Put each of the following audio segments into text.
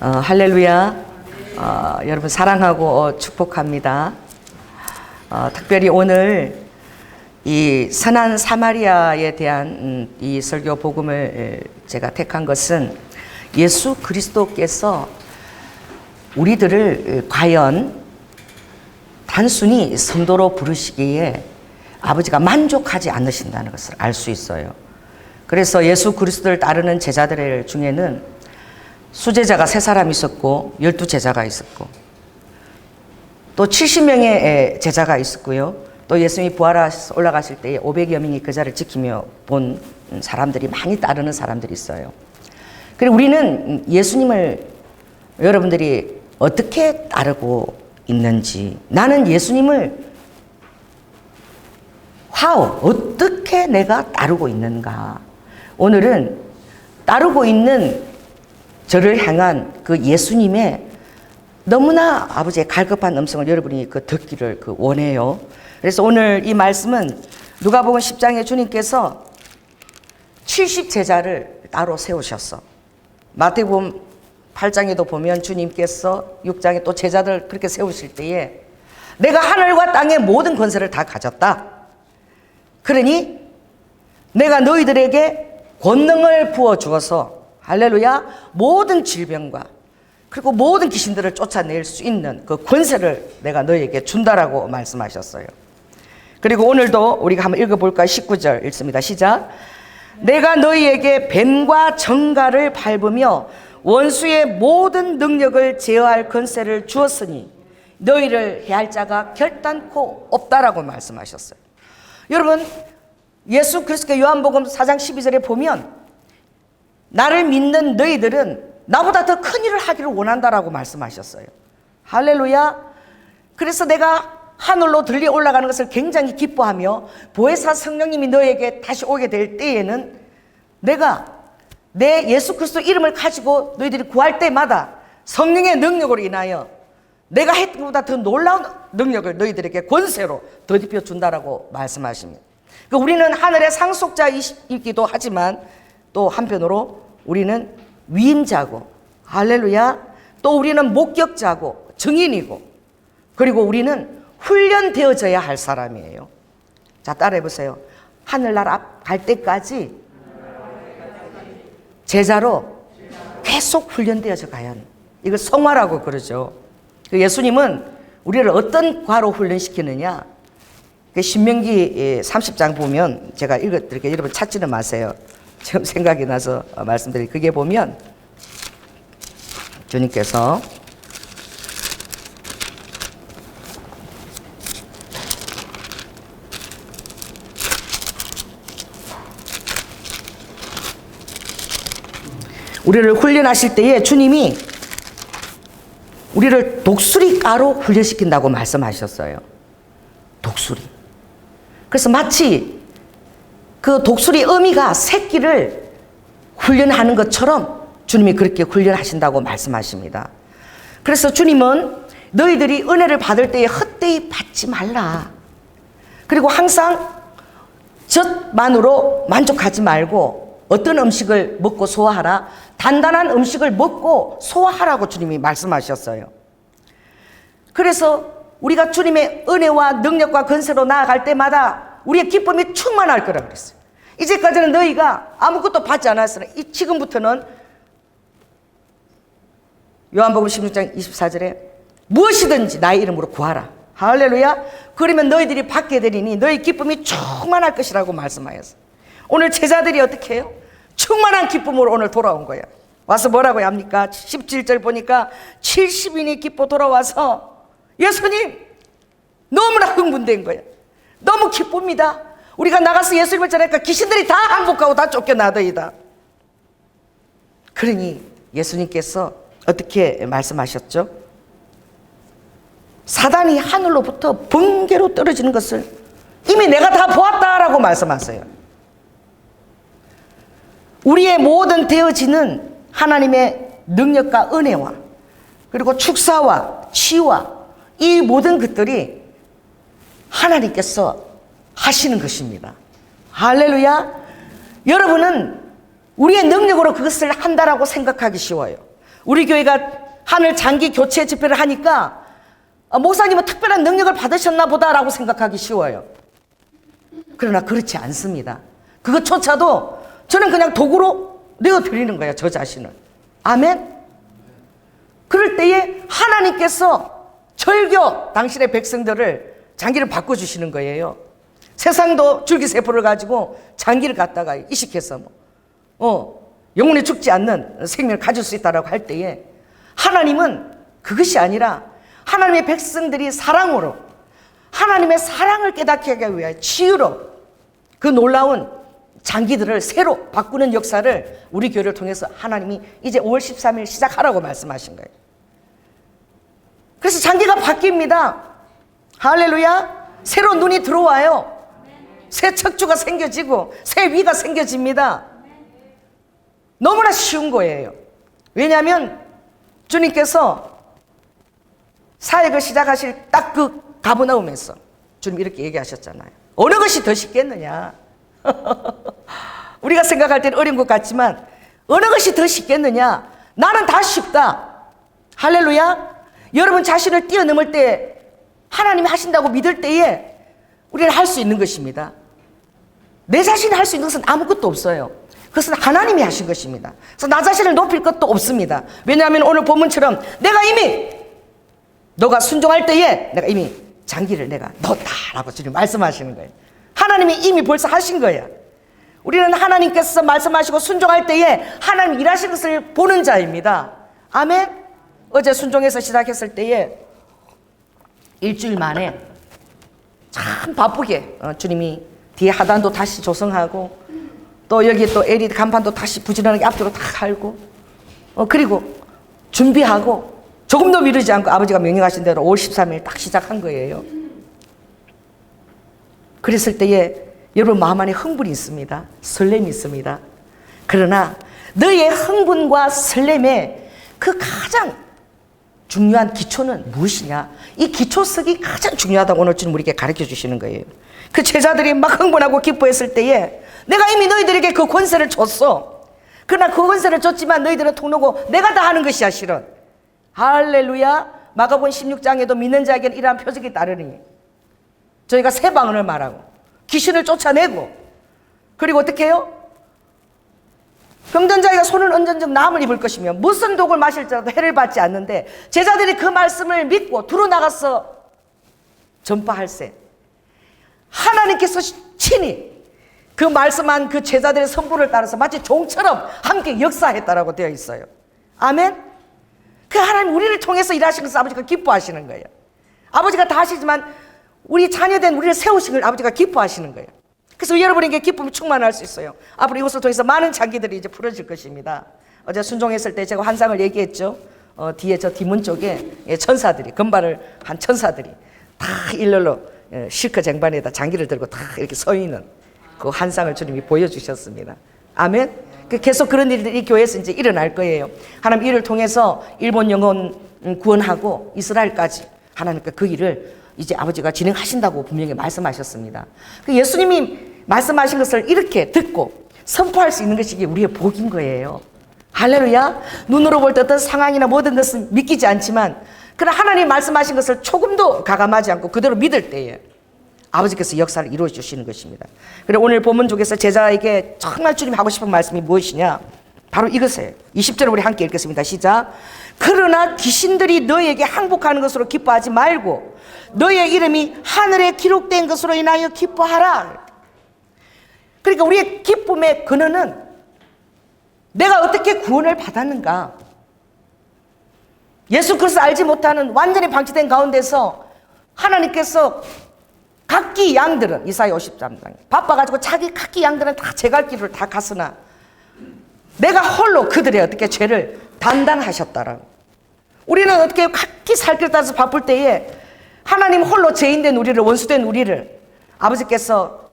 할렐루야. 여러분 사랑하고 축복합니다. 특별히 오늘 이 선한 사마리아에 대한 이 설교 복음을 제가 택한 것은 예수 그리스도께서 우리들을 과연 단순히 성도로 부르시기에 아버지가 만족하지 않으신다는 것을 알 수 있어요. 그래서 예수 그리스도를 따르는 제자들 중에는 수제자가 3사람 있었고 12제자가 있었고 또 70명의 제자가 있었고요. 또 예수님이 부활하셔서 올라가실 때에 500여 명이 그 자리를 지키며 본 사람들이 많이 따르는 사람들이 있어요. 그리고 우리는 예수님을 여러분들이 어떻게 따르고 있는지, 나는 예수님을 어떻게 내가 따르고 있는가. 오늘은 따르고 있는 저를 향한 그 예수님의 너무나 아버지의 갈급한 음성을 여러분이 듣기를 원해요. 그래서 오늘 이 말씀은 누가복음 10장에 주님께서 70제자를 따로 세우셨어. 마태복음 8장에도 보면 주님께서 6장에 또 제자들 그렇게 세우실 때에 내가 하늘과 땅의 모든 권세를 다 가졌다. 그러니 내가 너희들에게 권능을 부어 주어서 할렐루야 모든 질병과 그리고 모든 귀신들을 쫓아낼 수 있는 그 권세를 내가 너희에게 준다라고 말씀하셨어요. 그리고 오늘도 우리가 한번 읽어볼까요? 19절 읽습니다. 시작. 내가 너희에게 뱀과 정갈을 밟으며 원수의 모든 능력을 제어할 권세를 주었으니 너희를 해할 자가 결단코 없다라고 말씀하셨어요. 여러분, 예수 그리스도의 요한복음 4장 12절에 보면 나를 믿는 너희들은 나보다 더 큰 일을 하기를 원한다라고 말씀하셨어요. 할렐루야. 그래서 내가 하늘로 들려 올라가는 것을 굉장히 기뻐하며 보혜사 성령님이 너에게 다시 오게 될 때에는 내가 내 예수 그리스도 이름을 가지고 너희들이 구할 때마다 성령의 능력으로 인하여 내가 했던 것보다 더 놀라운 능력을 너희들에게 권세로 덧입혀 준다라고 말씀하십니다. 우리는 하늘의 상속자이기도 하지만 또 한편으로 우리는 위임자고, 할렐루야, 또 우리는 목격자고 증인이고, 그리고 우리는 훈련되어져야 할 사람이에요. 자, 따라해 보세요. 하늘나라 갈 때까지 제자로 계속 훈련되어져 가야 하는, 이걸 성화라고 그러죠. 예수님은 우리를 어떤 과로 훈련시키느냐, 신명기 30장 보면 제가 읽어드릴게요. 여러분 찾지는 마세요. 지금 생각이 나서 말씀드릴, 그게 보면 주님께서 우리를 훈련하실 때에 주님이 우리를 독수리가로 훈련시킨다고 말씀하셨어요. 독수리. 그래서 마치 그 독수리 어미가 새끼를 훈련하는 것처럼 주님이 그렇게 훈련하신다고 말씀하십니다. 그래서 주님은 너희들이 은혜를 받을 때에 헛되이 받지 말라. 그리고 항상 젖만으로 만족하지 말고 어떤 음식을 먹고 소화하라. 단단한 음식을 먹고 소화하라고 주님이 말씀하셨어요. 그래서 우리가 주님의 은혜와 능력과 권세로 나아갈 때마다 우리의 기쁨이 충만할 거라고 그랬어요. 이제까지는 너희가 아무것도 받지 않았으나 지금부터는 요한복음 16장 24절에 무엇이든지 나의 이름으로 구하라. 할렐루야. 그러면 너희들이 받게 되리니 너희 기쁨이 충만할 것이라고 말씀하였어요. 오늘 제자들이 어떻게 해요? 충만한 기쁨으로 오늘 돌아온 거야. 와서 뭐라고 합니까? 17절 보니까 70인이 기뻐 돌아와서 예수님 너무나 흥분된 거야. 너무 기쁩니다. 우리가 나가서 예수님을 전하니까 귀신들이 다 항복하고 다 쫓겨나더이다. 그러니 예수님께서 어떻게 말씀하셨죠? 사단이 하늘로부터 번개로 떨어지는 것을 이미 내가 다 보았다라고 말씀하세요. 우리의 모든 되어지는 하나님의 능력과 은혜와 그리고 축사와 치유와 이 모든 것들이 하나님께서 하시는 것입니다. 할렐루야. 여러분은 우리의 능력으로 그것을 한다라고 생각하기 쉬워요. 우리 교회가 하늘 장기 교체 집회를 하니까 목사님은 특별한 능력을 받으셨나 보다라고 생각하기 쉬워요. 그러나 그렇지 않습니다. 그것조차도 저는 그냥 도구로 내어드리는 거예요, 저 자신을. 아멘? 그럴 때에 하나님께서 절교 당신의 백성들을 장기를 바꿔주시는 거예요. 세상도 줄기세포를 가지고 장기를 갖다가 이식해서 영혼이 죽지 않는 생명을 가질 수 있다고 할 때에 하나님은 그것이 아니라 하나님의 백성들이 사랑으로 하나님의 사랑을 깨닫게 하기 위하여 치유로 그 놀라운 장기들을 새로 바꾸는 역사를 우리 교회를 통해서 하나님이 이제 5월 13일 시작하라고 말씀하신 거예요. 그래서 장기가 바뀝니다. 할렐루야. 새로운 눈이 들어와요. 새 척추가 생겨지고 새 위가 생겨집니다. 너무나 쉬운 거예요. 왜냐하면 주님께서 사역을 시작하실 딱 그 가버나움에서 주님 이렇게 얘기하셨잖아요. 어느 것이 더 쉽겠느냐. 우리가 생각할 때는 어려운 것 같지만 어느 것이 더 쉽겠느냐. 나는 다 쉽다. 할렐루야. 여러분 자신을 뛰어넘을 때 하나님이 하신다고 믿을 때에 우리는 할 수 있는 것입니다. 내 자신이 할 수 있는 것은 아무것도 없어요. 그것은 하나님이 하신 것입니다. 그래서 나 자신을 높일 것도 없습니다. 왜냐하면 오늘 본문처럼 내가 이미 너가 순종할 때에 내가 이미 장기를 내가 넣었다라고 주님 말씀하시는 거예요. 하나님이 이미 벌써 하신 거예요. 우리는 하나님께서 말씀하시고 순종할 때에 하나님 일하신 것을 보는 자입니다. 아멘. 어제 순종해서 시작했을 때에 일주일 만에 참 바쁘게 주님이 뒤에 하단도 다시 조성하고 또 여기 또 LED 간판도 다시 부지런하게 앞뒤로 다 갈고 그리고 준비하고 조금도 미루지 않고 아버지가 명령하신 대로 5월 13일 딱 시작한 거예요. 그랬을 때에 여러분 마음 안에 흥분이 있습니다. 설렘이 있습니다. 그러나 너의 흥분과 설렘의 그 가장 중요한 기초는 무엇이냐? 이 기초석이 가장 중요하다고 오늘 주님 우리에게 가르쳐 주시는 거예요. 그 제자들이 막 흥분하고 기뻐했을 때에 내가 이미 너희들에게 그 권세를 줬어. 그러나 그 권세를 줬지만 너희들은 통로고 내가 다 하는 것이야 실은. 할렐루야. 마가복음 16장에도 믿는 자에게는 이러한 표적이 따르니 저희가 새 방언을 말하고 귀신을 쫓아내고 그리고 어떻게 해요? 병든 자에게 손을 얹은 즉 나음을 입을 것이며 무슨 독을 마실지라도 해를 받지 않는데 제자들이 그 말씀을 믿고 두루 나가서 전파할세. 하나님께서 친히 그 말씀한 그 제자들의 선포를 따라서 마치 종처럼 함께 역사했다라고 되어 있어요. 아멘. 그 하나님 우리를 통해서 일하신 것을 아버지가 기뻐하시는 거예요. 아버지가 다 하시지만 우리 자녀된 우리를 세우신 걸 아버지가 기뻐하시는 거예요. 그래서 여러분에게 기쁨이 충만할 수 있어요. 앞으로 이것을 통해서 많은 장기들이 이제 풀어질 것입니다. 어제 순종했을 때 제가 환상을 얘기했죠. 뒤에 저 뒷문 쪽에 천사들이 금발을 한 천사들이 다 일렬로 실크쟁반에다 장기를 들고 다 이렇게 서 있는 그 환상을 주님이 보여주셨습니다. 아멘. 계속 그런 일들이 이 교회에서 이제 일어날 거예요. 하나님 이를 통해서 일본 영혼 구원하고 이스라엘까지 하나님께 그 일을 이제 아버지가 진행하신다고 분명히 말씀하셨습니다. 예수님이 말씀하신 것을 이렇게 듣고 선포할 수 있는 것이 우리의 복인 거예요. 할렐루야. 눈으로 볼 때 어떤 상황이나 모든 것은 믿기지 않지만 그러나 하나님 말씀하신 것을 조금도 가감하지 않고 그대로 믿을 때에 아버지께서 역사를 이루어 주시는 것입니다. 그리고 오늘 본문 쪽에서 제자에게 정말 주님 하고 싶은 말씀이 무엇이냐? 바로 이것이에요. 20절을 우리 함께 읽겠습니다. 시작. 그러나 귀신들이 너에게 항복하는 것으로 기뻐하지 말고 너의 이름이 하늘에 기록된 것으로 인하여 기뻐하라. 그러니까 우리의 기쁨의 근원은 내가 어떻게 구원을 받았는가? 예수 그리스도를 알지 못하는 완전히 방치된 가운데서 하나님께서 각기 양들은 이사야 53장 바빠가지고 자기 각기 양들은 다 제갈 길을 다 갔으나 내가 홀로 그들의 어떻게 죄를 담당하셨다라고. 우리는 어떻게 각기 살 길을 따라서 바쁠 때에 하나님 홀로 죄인된 우리를 원수된 우리를 아버지께서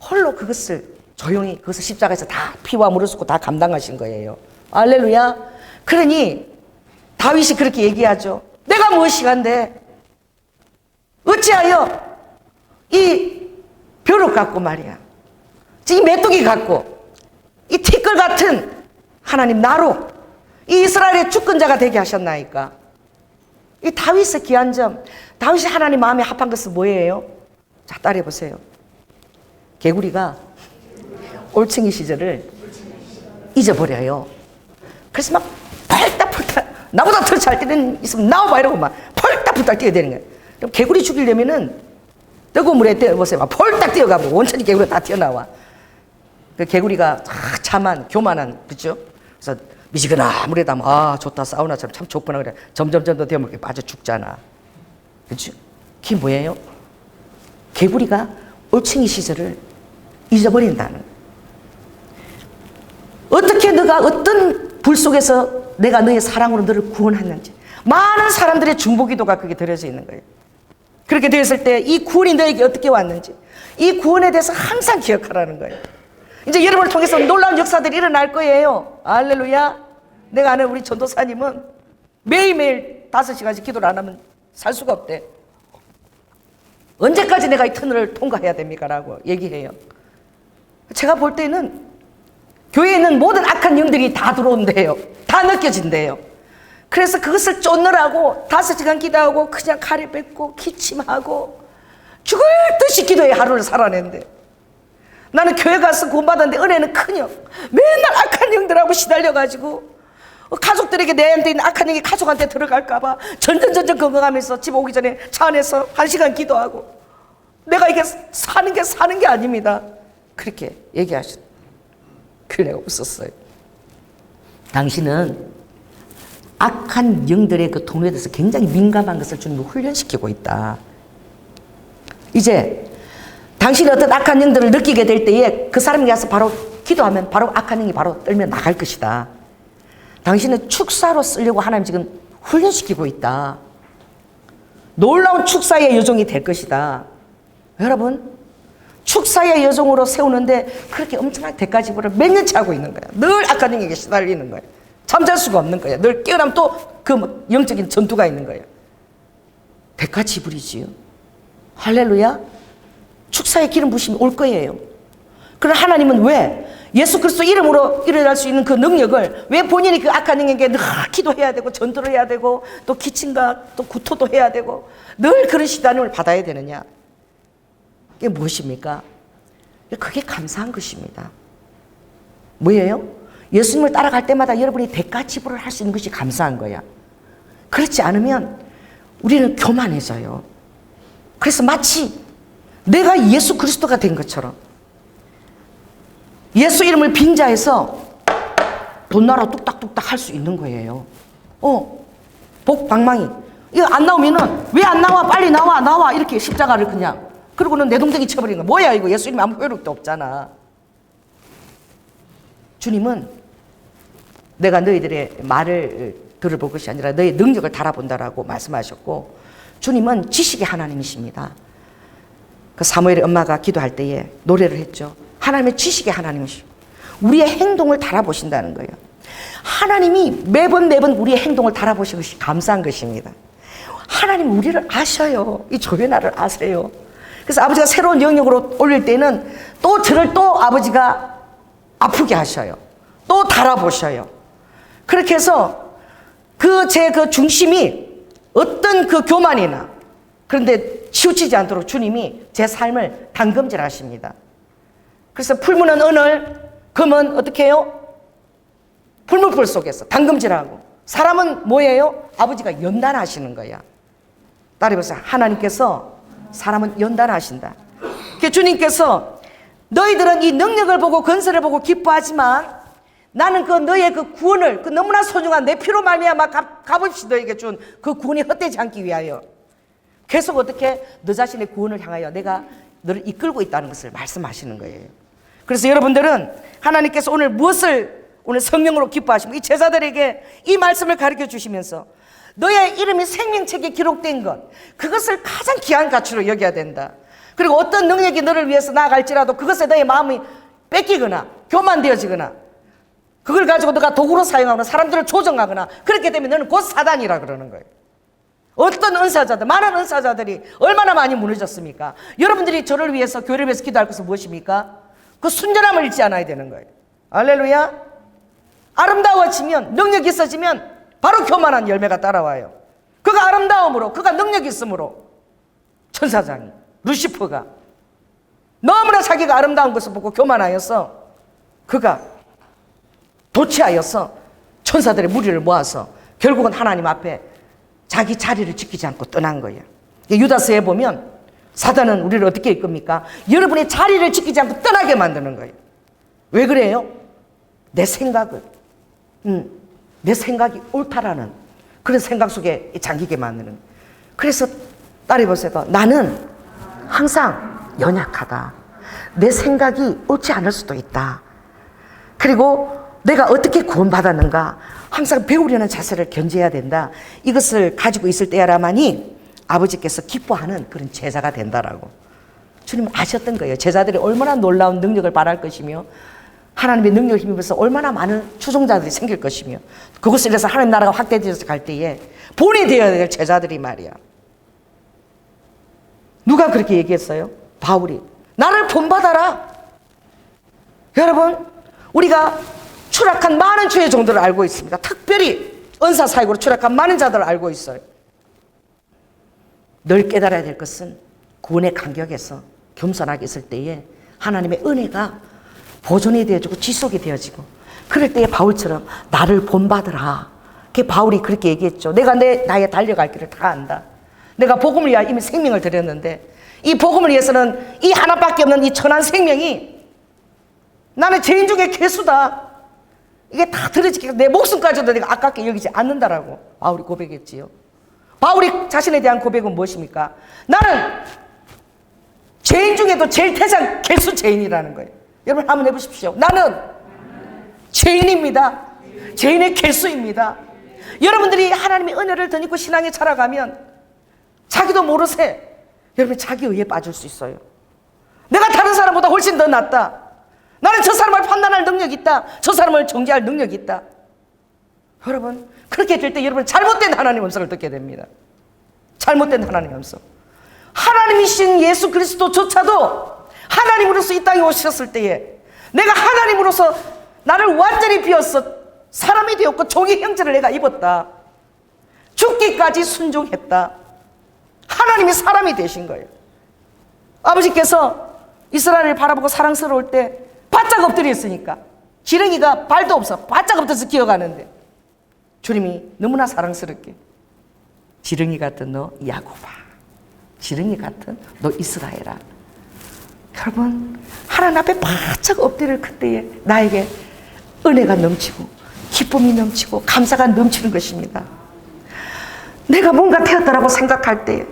홀로 그것을 조용히 그것을 십자가에서 다 피와 물을 쏟고 다 감당하신 거예요. 할렐루야. 그러니 다윗이 그렇게 얘기하죠. 내가 무엇이간데 어찌하여 이 벼룩 같고 말이야 이 메뚜기 같고 이 티끌 같은 하나님 나로 이 이스라엘의 주권자가 되게 하셨나이까? 이 다윗의 귀한 점, 다윗이 하나님 마음에 합한 것은 뭐예요? 자, 따라해 보세요. 개구리가 올챙이 시절을 잊어버려요. 그래서 막 펄딱펄딱, 나보다 더 잘 뛰는 있으면 나와봐 이러고 막 펄딱펄딱 뛰어대는 거예요. 그럼 개구리 죽이려면은 뜨거운 물에 뛰어보세요. 막 펄딱 뛰어가고 온천히 개구리가 다 튀어나와. 그 개구리가 참한, 교만한, 그죠? 그래서 미지근한 물에다 아 좋다, 사우나처럼 참 좋구나 그래. 점점 더 되면 이렇게 빠져 죽잖아. 그죠? 그게 뭐예요? 개구리가 올챙이 시절을 잊어버린다는 거예요. 어떻게 너가 어떤 불 속에서 내가 너의 사랑으로 너를 구원했는지, 많은 사람들의 중보기도가 그게 들어져 있는 거예요. 그렇게 되었을 때 이 구원이 너에게 어떻게 왔는지, 이 구원에 대해서 항상 기억하라는 거예요. 이제 여러분을 통해서 놀라운 역사들이 일어날 거예요. 할렐루야. 내가 아는 우리 전도사님은 매일매일 5시간씩 기도를 안 하면 살 수가 없대. 언제까지 내가 이 터널을 통과해야 됩니까? 라고 얘기해요. 제가 볼 때는 교회에 있는 모든 악한 영들이 다 들어온대요. 다 느껴진대요. 그래서 그것을 쫓느라고 5시간 기도하고 그냥 칼에 뱉고 기침하고 죽을 듯이 기도해 하루를 살아낸대. 나는 교회 가서 구원받았는데 은혜는 커녕 맨날 악한 영들하고 시달려가지고 가족들에게 내한테 있는 악한 영이 가족한테 들어갈까봐 전전전전 건강하면서 집 오기 전에 차 안에서 1시간 기도하고, 내가 이게 사는 게 아닙니다. 그렇게 얘기하셨. 그래 내가 웃었어요. 당신은 악한 영들의 그 통로에 대해서 굉장히 민감한 것을 주님이 훈련시키고 있다. 이제 당신이 어떤 악한 영들을 느끼게 될 때에 그 사람에게 가서 바로 기도하면 바로 악한 영이 바로 떨며 나갈 것이다. 당신은 축사로 쓰려고 하나님 지금 훈련시키고 있다. 놀라운 축사의 여종이 될 것이다. 여러분, 축사의 여종으로 세우는데 그렇게 엄청난 대가 지불을 몇 년째 하고 있는 거야. 늘 악한 영에게 시달리는 거야. 잠잘 수가 없는 거야. 늘 깨어나면 또 그 영적인 전투가 있는 거야. 대가 지불이지요. 할렐루야. 축사의 기름 부심이 올 거예요. 그럼 하나님은 왜 예수 그리스도 이름으로 일어날 수 있는 그 능력을 왜 본인이 그 악한 영에게 늘 기도해야 되고 전도를 해야 되고 또 기침과 또 구토도 해야 되고 늘 그런 시단을 받아야 되느냐? 이게 무엇입니까? 그게 감사한 것입니다. 뭐예요? 예수님을 따라갈 때마다 여러분이 대가 지불을 할 수 있는 것이 감사한 거야. 그렇지 않으면 우리는 교만해져요. 그래서 마치 내가 예수 그리스도가 된 것처럼 예수 이름을 빙자해서 돈나라 뚝딱뚝딱 할 수 있는 거예요. 복 방망이 이거 안 나오면은 왜 안 나와? 빨리 나와 이렇게 십자가를 그냥 그러고는 내동댕이 쳐버리는 거야. 뭐야 이거, 예수 이름 아무 효력도 없잖아. 주님은 내가 너희들의 말을 들어볼 것이 아니라 너의 능력을 달아본다라고 말씀하셨고, 주님은 지식의 하나님이십니다. 그 사무엘의 엄마가 기도할 때에 노래를 했죠. 하나님의 지식의 하나님이시오. 우리의 행동을 달아보신다는 거예요. 하나님이 매번 우리의 행동을 달아보신 것이 감사한 것입니다. 하나님 우리를 아셔요. 이 조변아를 아세요. 그래서 아버지가 새로운 영역으로 올릴 때는 또 저를 또 아버지가 아프게 하셔요. 또 달아보셔요. 그렇게 해서 제 중심이 어떤 그 교만이나 그런데 치우치지 않도록 주님이 제 삶을 담금질 하십니다. 그래서 풀무는 은을, 금은 어떻게 해요? 풀무불 속에서 담금질하고, 사람은 뭐예요? 아버지가 연단하시는 거야. 따라해보세요. 하나님께서 사람은 연단하신다. 주님께서 너희들은 이 능력을 보고 건설을 보고 기뻐하지만 나는 너의 그 구원을, 그 너무나 소중한 내 피로 말미암아 값없이 너에게 준 그 구원이 헛되지 않기 위하여 계속 어떻게 너 자신의 구원을 향하여 내가 너를 이끌고 있다는 것을 말씀하시는 거예요. 그래서 여러분들은 하나님께서 오늘 무엇을 오늘 성령으로 기뻐하시고 이 제자들에게 이 말씀을 가르쳐 주시면서 너의 이름이 생명책에 기록된 것, 그것을 가장 귀한 가치로 여겨야 된다. 그리고 어떤 능력이 너를 위해서 나아갈지라도 그것에 너의 마음이 뺏기거나 교만되어지거나 그걸 가지고 너가 도구로 사용하거나 사람들을 조정하거나 그렇게 되면 너는 곧 사단이라 그러는 거예요. 어떤 은사자들, 많은 은사자들이 얼마나 많이 무너졌습니까? 여러분들이 저를 위해서, 교회를 위해서 기도할 것은 무엇입니까? 그 순전함을 잃지 않아야 되는 거예요. 할렐루야. 아름다워지면, 능력이 있어지면 바로 교만한 열매가 따라와요. 그가 아름다움으로, 그가 능력이 있으므로 천사장이, 루시퍼가 너무나 자기가 아름다운 것을 보고 교만하여서 그가 도취하여서 천사들의 무리를 모아서 결국은 하나님 앞에 자기 자리를 지키지 않고 떠난 거예요. 유다서에 보면 사단은 우리를 어떻게 이끕니까? 여러분의 자리를 지키지 않고 떠나게 만드는 거예요. 왜 그래요? 내 생각을, 내 생각이 옳다라는 그런 생각 속에 잠기게 만드는 거예요. 그래서 따라해 보세요. 나는 항상 연약하다. 내 생각이 옳지 않을 수도 있다. 그리고 내가 어떻게 구원받았는가 항상 배우려는 자세를 견지해야 된다. 이것을 가지고 있을 때야라만이 아버지께서 기뻐하는 그런 제자가 된다라고 주님 아셨던 거예요. 제자들이 얼마나 놀라운 능력을 발할 것이며 하나님의 능력을 힘입어서 얼마나 많은 추종자들이 생길 것이며 그것을 위해서 하나님 나라가 확대되어서 갈 때에 본이 되어야 될 제자들이 말이야. 누가 그렇게 얘기했어요? 바울이. 나를 본받아라. 여러분, 우리가 추락한 많은 주의 종들을 알고 있습니다. 특별히 은사 사역으로 추락한 많은 자들을 알고 있어요. 늘 깨달아야 될 것은 구원의 간격에서 겸손하게 있을 때에 하나님의 은혜가 보존이 되어지고 지속이 되어지고 그럴 때에 바울처럼 나를 본받으라. 바울이 그렇게 얘기했죠. 내가 나의 달려갈 길을 다 안다. 내가 복음을 위하여 이미 생명을 드렸는데 이 복음을 위해서는 이 하나밖에 없는 이 천한 생명이 나는 죄인 중에 괴수다. 이게 다 들어지게 내 목숨까지도 내가 아깝게 여기지 않는다라고 바울이 고백했지요. 바울이 자신에 대한 고백은 무엇입니까? 나는 죄인 중에도 제일 태장 괴수 죄인이라는 거예요. 여러분 한번 해보십시오. 나는 죄인입니다. 죄인의 괴수입니다. 여러분들이 하나님의 은혜를 덧입고 신앙에 자라가면 자기도 모르세 여러분 자기 의에 빠질 수 있어요. 내가 다른 사람보다 훨씬 더 낫다. 나는 저 사람을 판단할 능력이 있다. 저 사람을 정죄할 능력이 있다. 여러분 그렇게 될 때 여러분 잘못된 하나님의 음성을 듣게 됩니다. 잘못된 하나님의 음성. 하나님이신 예수 그리스도조차도 하나님으로서 이 땅에 오셨을 때에 내가 하나님으로서 나를 완전히 비웠어 사람이 되었고 종의 형체를 내가 입었다. 죽기까지 순종했다. 하나님이 사람이 되신 거예요. 아버지께서 이스라엘을 바라보고 사랑스러울 때 바짝 엎드려 있으니까 지렁이가 발도 없어 바짝 엎드려서 기어가는데 주님이 너무나 사랑스럽게 지렁이 같은 너 야곱아, 지렁이 같은 너 이스라엘아. 여러분 하나님 앞에 바짝 엎드릴 그때에 나에게 은혜가 넘치고 기쁨이 넘치고 감사가 넘치는 것입니다. 내가 뭔가 되었다라고 생각할 때에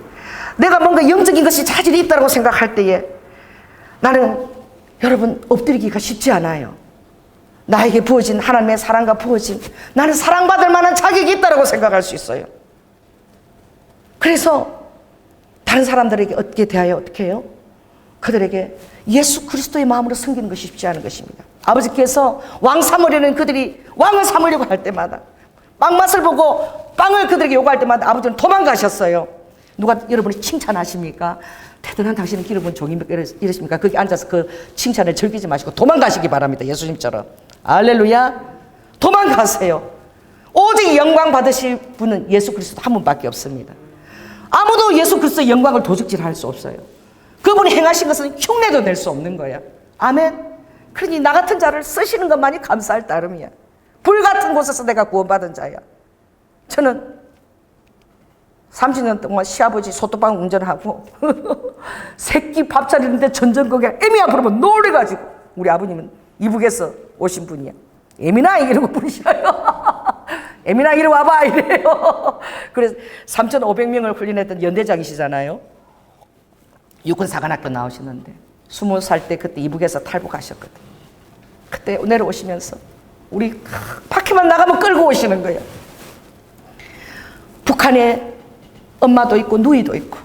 내가 뭔가 영적인 것이 자질이 있다라고 생각할 때에 나는 여러분 엎드리기가 쉽지 않아요. 나에게 부어진 하나님의 사랑과 부어진 나는 사랑받을 만한 자격이 있다라고 생각할 수 있어요. 그래서 다른 사람들에게 어떻게 대하여 어떻게 해요? 그들에게 예수 그리스도의 마음으로 섬기는 것이 쉽지 않은 것입니다. 아버지께서 왕 삼으려는 그들이 왕을 삼으려고 할 때마다 빵맛을 보고 빵을 그들에게 요구할 때마다 아버지는 도망가셨어요. 누가 여러분이 칭찬하십니까? 대단한 당신은 기름은 종입니까? 이러십니까? 거기 앉아서 그 칭찬을 즐기지 마시고 도망가시기 바랍니다. 예수님처럼. 할렐루야. 도망가세요. 오직 영광 받으실 분은 예수 그리스도 한 분밖에 없습니다. 아무도 예수 그리스도의 영광을 도적질할 수 없어요. 그분이 행하신 것은 흉내도 낼 수 없는 거야. 아멘. 그러니 나 같은 자를 쓰시는 것만이 감사할 따름이야. 불 같은 곳에서 내가 구원받은 자야. 저는 30년 동안 시아버지 소뚜방 운전하고 새끼 밥 차리는데 전전거기가 애미야 부르면 놀래가지고 우리 아버님은 이북에서 오신 분이야. 애미나 이러고 부르셔요. 애미나 이리 와봐 이래요. 그래서 3,500명을 훈련했던 연대장이시잖아요. 육군사관학교 나오시는데 20살 때 그때 이북에서 탈북하셨거든. 그때 내려오시면서 우리 밖에만 나가면 끌고 오시는 거예요. 북한에 엄마도 있고 누이도 있고.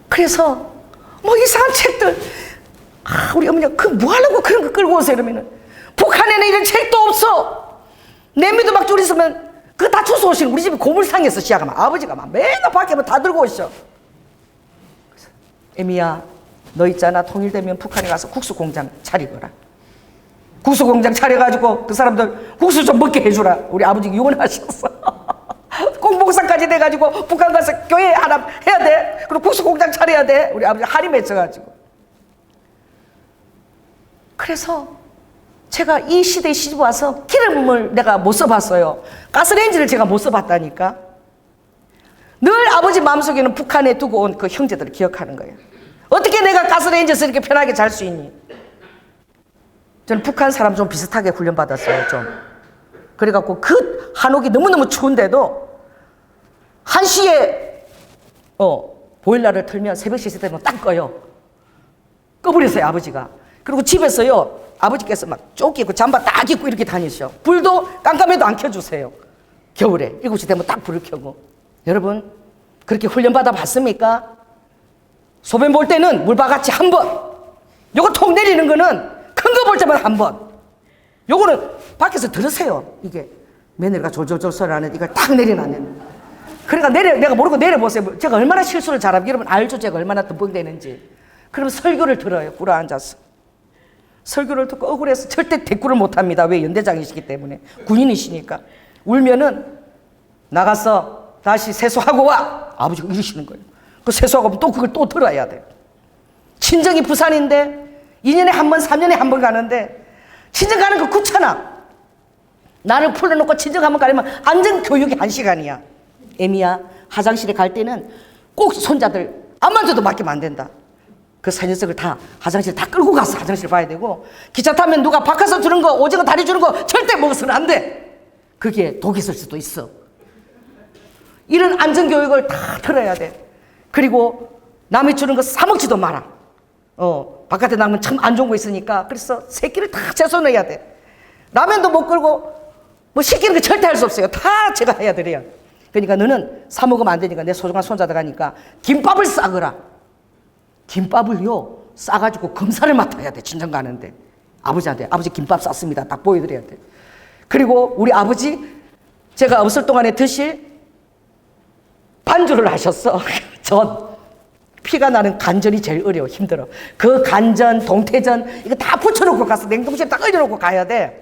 그래서 뭐 이상한 책들 우리 어머니가 그 뭐 하려고 그런 거 끌고 오세요 이러면은 북한에는 이런 책도 없어. 냄비도 막 줄이 있으면 그거 다 주워 오시는. 우리 집에 고물상에서 시작하면 아버지가 막 맨날 밖에 다 들고 오셔. 애미야 너 있잖아 통일되면 북한에 가서 국수 공장 차리거라. 국수공장 차려가지고 그 사람들 국수 좀 먹게 해주라. 우리 아버지 유언하셨어. 공복사까지 돼가지고 북한 가서 교회 하나 해야 돼. 그리고 국수공장 차려야 돼. 우리 아버지 할이 맺혀가지고. 그래서 제가 이 시대에 시집 와서 기름을 내가 못 써봤어요. 가스레인지를 제가 못 써봤다니까. 늘 아버지 마음속에는 북한에 두고 온 그 형제들을 기억하는 거예요. 어떻게 내가 가스레인지에서 이렇게 편하게 잘 수 있니? 저는 북한 사람 좀 비슷하게 훈련받았어요, 좀. 그래갖고 그 한옥이 너무너무 추운데도 1시에 보일러를 틀면 새벽 3시 되면 딱 꺼요. 꺼버렸어요, 아버지가. 그리고 집에서요, 아버지께서 막 조끼 입고 잠바 딱 입고 이렇게 다니셔. 불도 깜깜해도 안 켜주세요. 겨울에 7시 되면 딱 불을 켜고. 여러분, 그렇게 훈련받아 봤습니까? 소변 볼 때는 물바가지 한 번. 요거 통 내리는 거는 큰 거 볼 때만 한 번. 요거는 밖에서 들으세요. 이게 며느리가 졸졸졸 소리 나는데 이걸 딱 내려놨는. 그러니까 내가 모르고 내려보세요. 제가 얼마나 실수를 잘하고 여러분 알죠? 제가 얼마나 덤벙대는지. 그러면 설교를 들어요. 꿇어 앉아서. 설교를 듣고 억울해서 절대 대꾸를 못합니다. 왜? 연대장이시기 때문에. 군인이시니까. 울면은 나가서 다시 세수하고 와. 아버지가 이러시는 거예요. 그 세수하고 또 그걸 또 들어야 돼요. 친정이 부산인데 2년에 한 번, 3년에 한 번 가는데 친정 가는 거 귀찮아. 나를 풀어놓고 친정 한 번 가려면 안전교육이 1시간이야. 애미야, 화장실에 갈 때는 꼭 손자들 안 만져도 맡기면 안 된다. 그 4녀석을 다 화장실 다 끌고 가서 화장실 봐야 되고, 기차 타면 누가 바꿔서 주는 거, 오징어 다리 주는 거 절대 먹어서는 안 돼. 그게 독이 있을 수도 있어. 이런 안전교육을 다 들어야 돼. 그리고 남이 주는 거 사먹지도 마라. 바깥에 나가면 참 안 좋은 거 있으니까. 그래서 새끼를 다 채소내야 돼. 라면도 못 끌고 뭐 시키는 거 절대 할 수 없어요. 다 제가 해야 돼요. 그러니까 너는 사 먹으면 안 되니까 내 소중한 손자들 가니까 김밥을 싸거라. 김밥을요 싸가지고 검사를 맡아야 돼. 친정 가는데 아버지한테 아버지 김밥 쌌습니다 딱 보여드려야 돼. 그리고 우리 아버지 제가 없을 동안에 드실 반주를 하셨어. 전 피가 나는 간전이 제일 어려워. 힘들어. 그 간전 동태전 이거 다 붙여놓고 가서 냉동실에 딱 얼려놓고 가야 돼.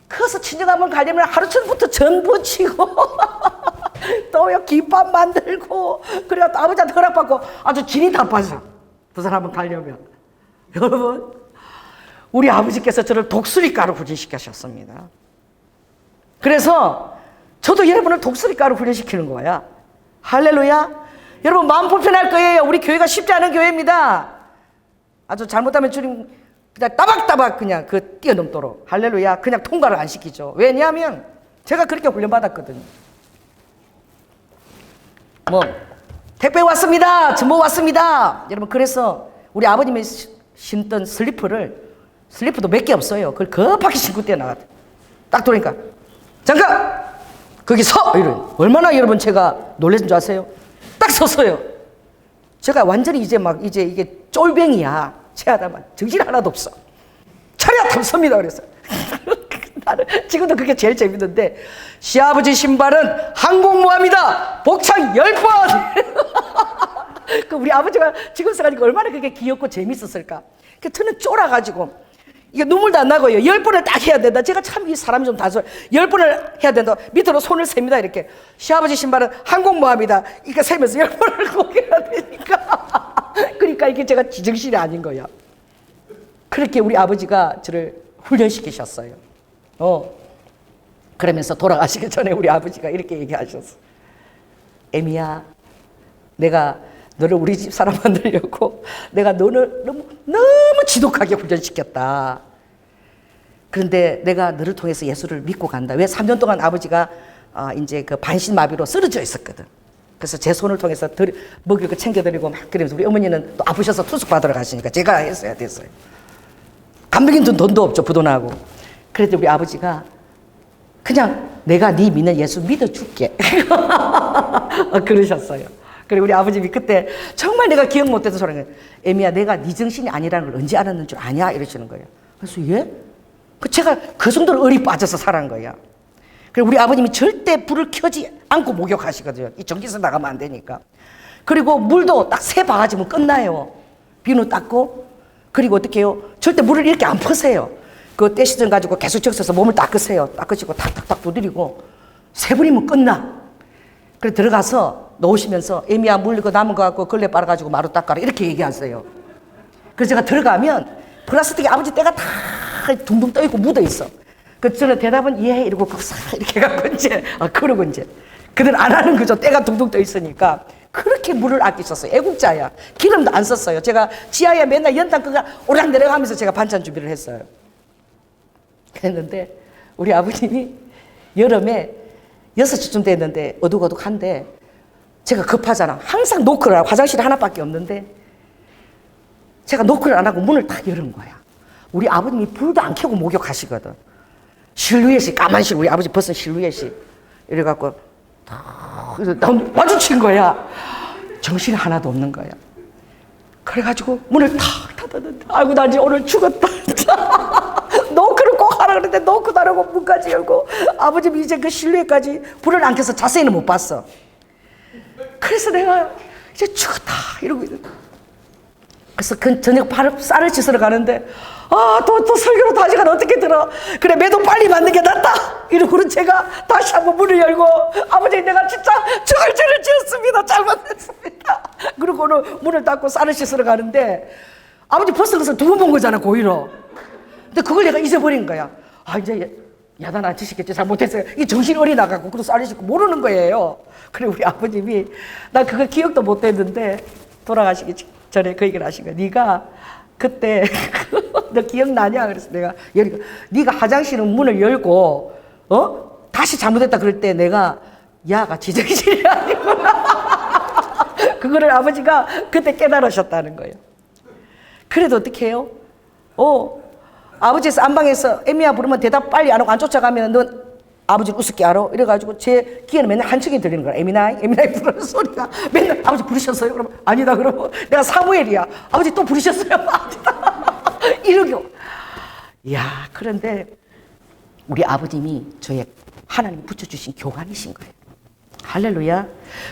그래서 친정 한번 가려면 하루 전부터 전 부치고 또요 김밥 만들고 그래야 또 아버지한테 허락받고 아주 진이 다 빠져. 부산 한번 가려면. 여러분 우리 아버지께서 저를 독수리가루 훈련시키셨습니다. 그래서 저도 여러분을 독수리가루 훈련시키는 거야. 할렐루야. 여러분 마음 불편할 거예요. 우리 교회가 쉽지 않은 교회입니다. 아주 잘못하면 주님 그냥 따박따박 그냥 뛰어넘도록 할렐루야 그냥 통과를 안 시키죠. 왜냐하면 제가 그렇게 훈련받았거든요. 뭐 택배 왔습니다. 전보 왔습니다. 여러분 그래서 우리 아버님이 신던 슬리퍼도 몇 개 없어요. 그걸 급하게 신고 뛰어나갔다. 딱 돌아니까 잠깐 거기 서! 이런. 얼마나 여러분 제가 놀라신 줄 아세요? 딱 섰어요. 제가 완전히 이제 이게 쫄병이야. 체하다만 정신 하나도 없어. 차렷 섭니다. 그래서 나는 지금도 그게 제일 재밌는데 시아버지 신발은 항공모함이다. 복창 10번. 그 우리 아버지가 지금 생각하니까 얼마나 그게 귀엽고 재밌었을까. 그 저는 쫄아가지고 이게 눈물도 안 나고요. 10번을 딱 해야 된다. 제가 참 이 사람이 좀 단순해. 10번을 해야 된다. 밑으로 손을 셉니다. 이렇게. 시아버지 신발은 항공모함이다. 이렇게 세면서 10번을 꼭 해야 되니까. 그러니까 이게 제가 지정신이 아닌 거야. 그렇게 우리 아버지가 저를 훈련시키셨어요. 그러면서 돌아가시기 전에 우리 아버지가 이렇게 얘기하셨어. 애미야, 내가 너를 우리 집 사람 만들려고 내가 너를 너무 지독하게 훈련시켰다. 그런데 내가 너를 통해서 예수를 믿고 간다. 왜 3년 동안 아버지가 이제 그 반신마비로 쓰러져 있었거든. 그래서 제 손을 통해서 먹일 거 챙겨드리고 막 그러면서 우리 어머니는 또 아프셔서 투숙 받으러 가시니까 제가 했어야 됐어요. 감독인 돈도 없죠. 부도나고. 그래도 우리 아버지가 그냥 내가 네 믿는 예수 믿어줄게. 그러셨어요. 그리고 우리 아버님이 그때 정말 내가 기억 못해서 소리가 애미야 내가 네 정신이 아니라는 걸 언제 알았는 줄 아냐 이러시는 거예요. 그래서 예? 제가 그 정도로 얼이 빠져서 살아간 거야. 그리고 우리 아버님이 절대 불을 켜지 않고 목욕하시거든요. 이 전기세 나가면 안 되니까. 그리고 물도 딱 3바가지면 끝나요. 비누 닦고. 그리고 어떻게 해요? 절대 물을 이렇게 안 퍼세요. 그 떼시전 가지고 계속 적셔서 몸을 닦으세요. 닦으시고 탁탁탁 두드리고 3번이면 끝나. 그래 들어가서 놓으시면서 애미야 물리고 남은 거 갖고 걸레 빨아가지고 마루 닦아라 이렇게 얘기하세요. 그래서 제가 들어가면 플라스틱에 아버지 때가 다 둥둥 떠있고 묻어있어. 그 저는 대답은 예 이러고 이렇게 해갖고 이제 그러고 이제 그들은 안 하는 거죠. 때가 둥둥 떠있으니까. 그렇게 물을 아끼셨어요. 애국자야. 기름도 안 썼어요. 제가 지하에 맨날 연탄 그가 오락 내려가면서 제가 반찬 준비를 했어요. 그랬는데 우리 아버님이 여름에 6시쯤 됐는데 어둑어둑한데 제가 급하잖아. 항상 노크를 하고 화장실이 하나밖에 없는데 제가 노크를 안 하고 문을 딱 열은 거야. 우리 아버님이 불도 안 켜고 목욕하시거든. 실루엣이 까만 우리 아버지 벗은 실루엣이 이래갖고 나 마주친 거야. 정신이 하나도 없는 거야. 그래가지고 문을 탁 닫았는데 아이고 나 이제 오늘 죽었다. 노크를 꼭 하라 그랬는데 노크도 안 하고 문까지 열고 아버님이 이제 그 실루엣까지 불을 안 켜서 자세히는 못 봤어. 그래서 내가 이제 죽었다 이러고 있는 거야. 그래서 그 저녁 바로 쌀을 씻으러 가는데 또 설교로 다시 가면 어떻게 들어. 그래 매도 빨리 맞는 게 낫다 이러고는 제가 다시 한번 문을 열고 아버지 내가 진짜 죽을 죄를 지었습니다. 잘못했습니다. 그러고는 문을 닫고 쌀을 씻으러 가는데 아버지 벗은 것을 2번 본 거잖아 고의로. 근데 그걸 내가 잊어버린 거야. 이제 야단 안 치시겠지. 잘못했어요. 이 정신이 어리나가고 그래서 쌀을 씻고 모르는 거예요. 그래 우리 아버님이 나 그거 기억도 못 했는데 돌아가시기 전에 그 얘기를 하신 거야. 네가 그때 너 기억나냐? 그래서 내가 네가 화장실 문을 열고 다시 잘못했다 그럴 때 내가 야가 지정신이 아니구나. 그거를 아버지가 그때 깨달으셨다는 거예요. 그래도 어떻게 해요? 아버지에서 안방에서 애미야 부르면 대답 빨리 안 하고 안 쫓아가면 넌 아버지를 우습게 알아? 이래가지고 제 귀에는 맨날 한층이 들리는 거야. 에미나이 부르는 소리가 맨날 아버지 부르셨어요? 그러면 아니다. 그러면 내가 사무엘이야. 아버지 또 부르셨어요? 아니다. 이러고. 이야, 그런데 우리 아버님이 저의 하나님 붙여주신 교관이신 거예요. 할렐루야.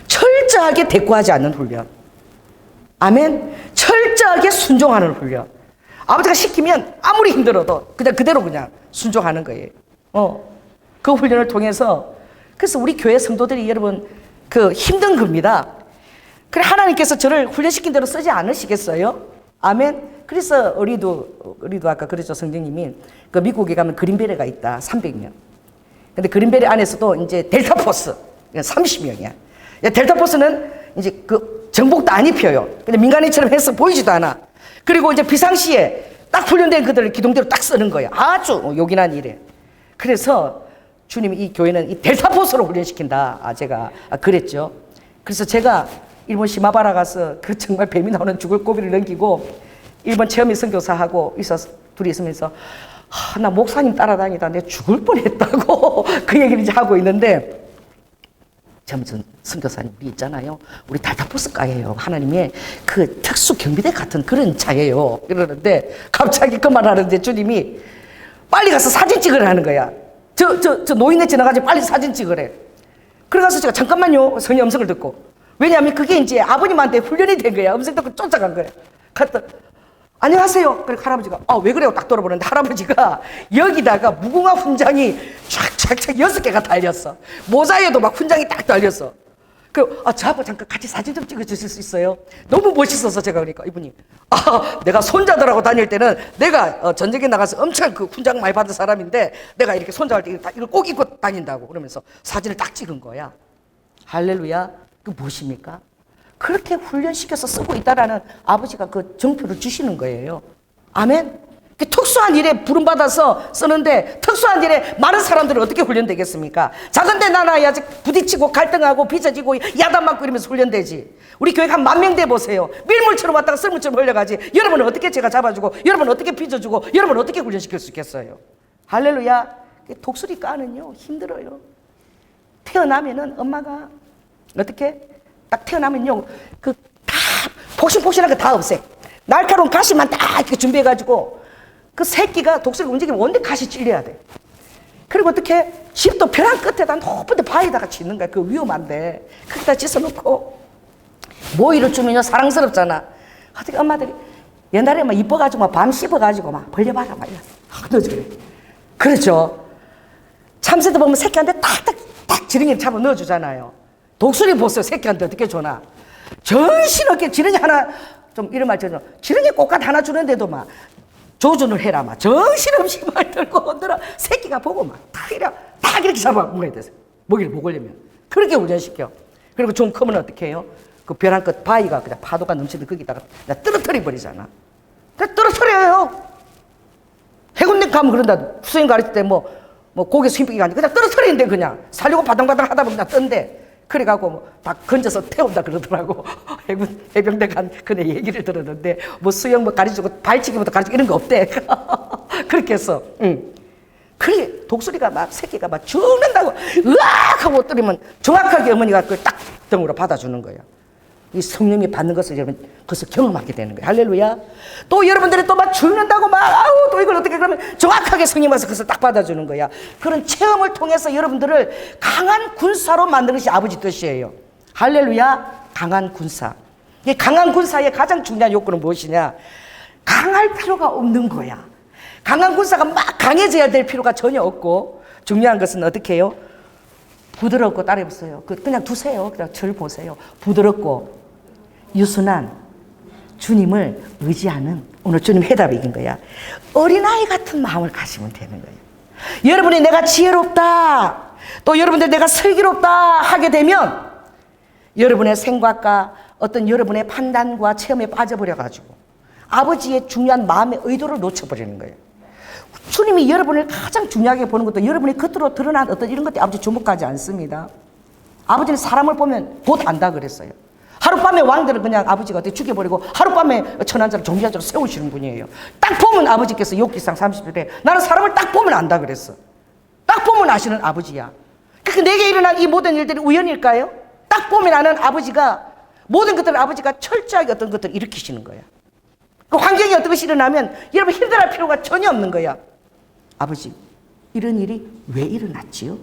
철저하게 대꾸하지 않는 훈련. 아멘. 철저하게 순종하는 훈련. 아버지가 시키면 아무리 힘들어도 그냥 그대로 그냥 순종하는 거예요. 그 훈련을 통해서 그래서 우리 교회 성도들이 여러분 그 힘든 겁니다. 그래 하나님께서 저를 훈련시킨 대로 쓰지 않으시겠어요? 아멘. 그래서 어리도 아까 그랬죠. 성령님이 그 미국에 가면 그린베리가 있다. 300명. 근데 그린베리 안에서도 이제 델타포스 30명이야. 델타포스는 이제 그 정복도 안 입혀요. 근데 민간인처럼 해서 보이지도 않아. 그리고 이제 비상시에 딱 훈련된 그들을 기동대로 딱 쓰는 거야. 아주 요긴한 일에. 그래서 주님이 이 교회는 이 델타포스로 훈련시킨다. 제가 그랬죠. 그래서 제가 일본 시마바라 가서 그 정말 뱀이 나오는 죽을 고비를 넘기고 일본 체험인 선교사하고 둘이 있으면서 나 목사님 따라다니다 내 죽을 뻔했다고 그 얘기를 이제 하고 있는데 점점 선교사님 우리 있잖아요. 우리 델타포스가예요. 하나님의 그 특수 경비대 같은 그런 차예요. 이러는데 갑자기 그 말하는데 주님이 빨리 가서 사진 찍으라는 거야. 저 노인네 지나가지고 빨리 사진 찍으래. 그래가서 제가 잠깐만요. 성의 음성을 듣고. 왜냐하면 그게 이제 아버님한테 훈련이 된 거야. 음성 듣고 쫓아간 거야. 갔다 안녕하세요. 그래 할아버지가 왜 그래요? 딱 돌아보는데 할아버지가 여기다가 무궁화 훈장이 쫙쫙쫙 6개가 달렸어. 모자에도 막 훈장이 딱 달렸어. 저하고 잠깐 같이 사진 좀 찍어주실 수 있어요? 너무 멋있어서 제가 그러니까 이분이 내가 손자들하고 다닐 때는 내가 전쟁에 나가서 엄청 그 훈장 많이 받은 사람인데 내가 이렇게 손자할 때 이걸 꼭 입고 다닌다고 그러면서 사진을 딱 찍은 거야. 할렐루야. 그 무엇입니까? 그렇게 훈련시켜서 쓰고 있다라는 아버지가 그 정표를 주시는 거예요. 아멘. 특수한 일에 부름받아서 쓰는데 특수한 일에 많은 사람들은 어떻게 훈련되겠습니까? 작은데 나나야 부딪히고 갈등하고 빚어지고 야단 맞고 이러면서 훈련되지. 우리 교회가 한 10,000명 돼 보세요. 밀물처럼 왔다가 썰물처럼 흘려가지. 여러분은 어떻게 제가 잡아주고 여러분은 어떻게 빚어주고 여러분은 어떻게 훈련시킬 수 있겠어요? 할렐루야. 독수리 까는요 힘들어요. 태어나면은 엄마가 어떻게 딱 태어나면요 그 다 폭신폭신한 거 다 없애. 날카로운 가시만 딱 이렇게 준비해가지고 그 새끼가 독수리가 움직이면 온데 가시 찔려야 돼. 그리고 어떻게 집도 벼랑 끝에다 높은 데 바위에다가 짓는 거야. 그 위험한데 거기다 짓어놓고 모이를 주면요 사랑스럽잖아. 어떻게 엄마들이 옛날에 막 이뻐가지고 막 밤 씹어가지고 막 벌려봐라 막 넣어줘. 그렇죠. 참새도 보면 새끼한테 탁탁탁 지렁이를 잡아 넣어주잖아요. 독수리 보세요. 새끼한테 어떻게 주나. 정신없게 지렁이 하나, 좀 이런 말 전혀, 지렁이 꽃갓 하나 주는데도 막 조준을 해라 막 정신없이 말 들고 오더라. 새끼가 보고 막 딱 이렇게 잡아 먹어야 돼서 먹이를 먹으려면 그렇게 훈련시켜. 그리고 좀 크면 어떻게 해요? 그 벼 한 끝 바위가 그냥 파도가 넘치는 거기다가 그냥 떨어뜨려 버리잖아. 그냥 떨어뜨려요. 해군대 가면 그런다. 수행 가르칠 때 뭐 고개 힘빼기가 아니라 그냥 떨어뜨리는데 그냥 살려고 바당바당 하다 보면 그냥 뜬대. 그래갖고 뭐 다 건져서 태운다 그러더라고. 해병대 간 그네 얘기를 들었는데 뭐 수영 뭐 가르치고 발치기부터 가르치고 이런 거 없대. 그렇게 했어. 응. 그래 독수리가 막 새끼가 막 죽는다고 으악 하고 때리면 정확하게 어머니가 그걸 딱 등으로 받아주는 거야. 이 성령이 받는 것을 여러분 그것을 경험하게 되는 거예요. 할렐루야. 또 여러분들이 또 막 죽는다고 막 아우 또 이걸 어떻게 그러면 정확하게 성령 와서 그것을 딱 받아주는 거야. 그런 체험을 통해서 여러분들을 강한 군사로 만드는 것이 아버지 뜻이에요. 할렐루야. 강한 군사. 이 강한 군사의 가장 중요한 요건은 무엇이냐? 강할 필요가 없는 거야. 강한 군사가 막 강해져야 될 필요가 전혀 없고, 중요한 것은 어떻게 해요? 부드럽고, 따라해보세요. 그냥 두세요. 그냥 절 보세요. 부드럽고 유순한 주님을 의지하는, 오늘 주님 해답이 이긴 거야. 어린아이 같은 마음을 가지면 되는 거예요. 여러분이 내가 지혜롭다, 또 여러분들 내가 슬기롭다 하게 되면 여러분의 생각과 어떤 여러분의 판단과 체험에 빠져버려가지고 아버지의 중요한 마음의 의도를 놓쳐버리는 거예요. 주님이 여러분을 가장 중요하게 보는 것도 여러분이 겉으로 드러난 어떤 이런 것들이 아버지 주목하지 않습니다. 아버지는 사람을 보면 곧 안다 그랬어요. 하룻밤에 왕들을 그냥 아버지가 어떻게 죽여버리고 하룻밤에 천한 자를 종기한 자로 세우시는 분이에요. 딱 보면 아버지께서 욥기상 30절에 나는 사람을 딱 보면 안다 그랬어. 딱 보면 아시는 아버지야. 그러니까 내게 일어난 이 모든 일들이 우연일까요? 딱 보면 아는 아버지가 모든 것들을 아버지가 철저하게 어떤 것들을 일으키시는 거야. 그 환경이 어떤 것이 일어나면 여러분 힘들어할 필요가 전혀 없는 거야. 아버지, 이런 일이 왜 일어났지요?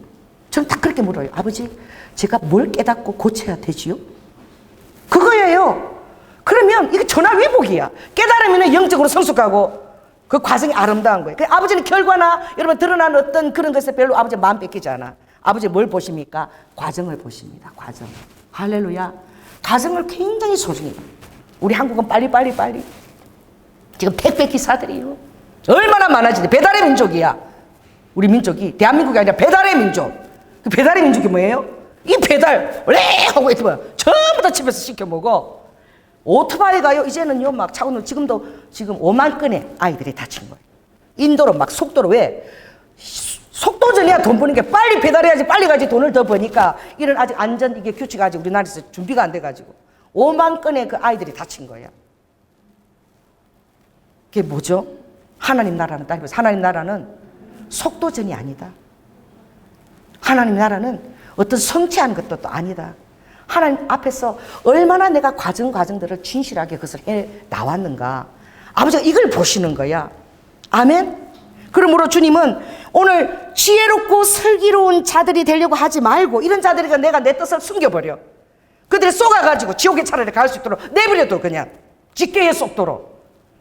저는 딱 그렇게 물어요. 아버지, 제가 뭘 깨닫고 고쳐야 되지요? 그거예요. 그러면 이게 전화위복이야. 깨달으면 영적으로 성숙하고 그 과정이 아름다운 거예요. 그 아버지는 결과나 여러분 드러난 어떤 그런 것에 별로 아버지 마음 뺏기지 않아. 아버지 뭘 보십니까? 과정을 보십니다. 과정. 할렐루야. 과정을 굉장히 소중히 봐요. 우리 한국은 빨리. 지금 택배 기사들이요. 얼마나 많아지네. 배달의 민족이야. 우리 민족이 대한민국이 아니라 배달의 민족. 그 배달의 민족이 뭐예요? 이 배달 원래 하고 있으면 전부 다 집에서 시켜 먹어. 오토바이가요 이제는요 막 차고는 지금도 지금 5만 건의 아이들이 다친 거예요. 인도로 막 속도로. 왜? 속도전이야. 돈 버는 게 빨리 배달해야지 빨리 가지 돈을 더 버니까 이런 아직 안전 이게 규칙 아직 우리나라에서 준비가 안 돼가지고 5만 건의 그 아이들이 다친 거야. 그게 뭐죠? 하나님 나라는 따라해보세요. 하나님 나라는 속도전이 아니다. 하나님 나라는 어떤 성취한 것도 또 아니다. 하나님 앞에서 얼마나 내가 과정들을 진실하게 그것을 해 나왔는가. 아버지가 이걸 보시는 거야. 아멘? 그러므로 주님은 오늘 지혜롭고 슬기로운 자들이 되려고 하지 말고 이런 자들이가 내가 내 뜻을 숨겨버려. 그들이 쏘가가지고 지옥에 차라리 갈 수 있도록 내버려둬. 그냥 직계의 속도로.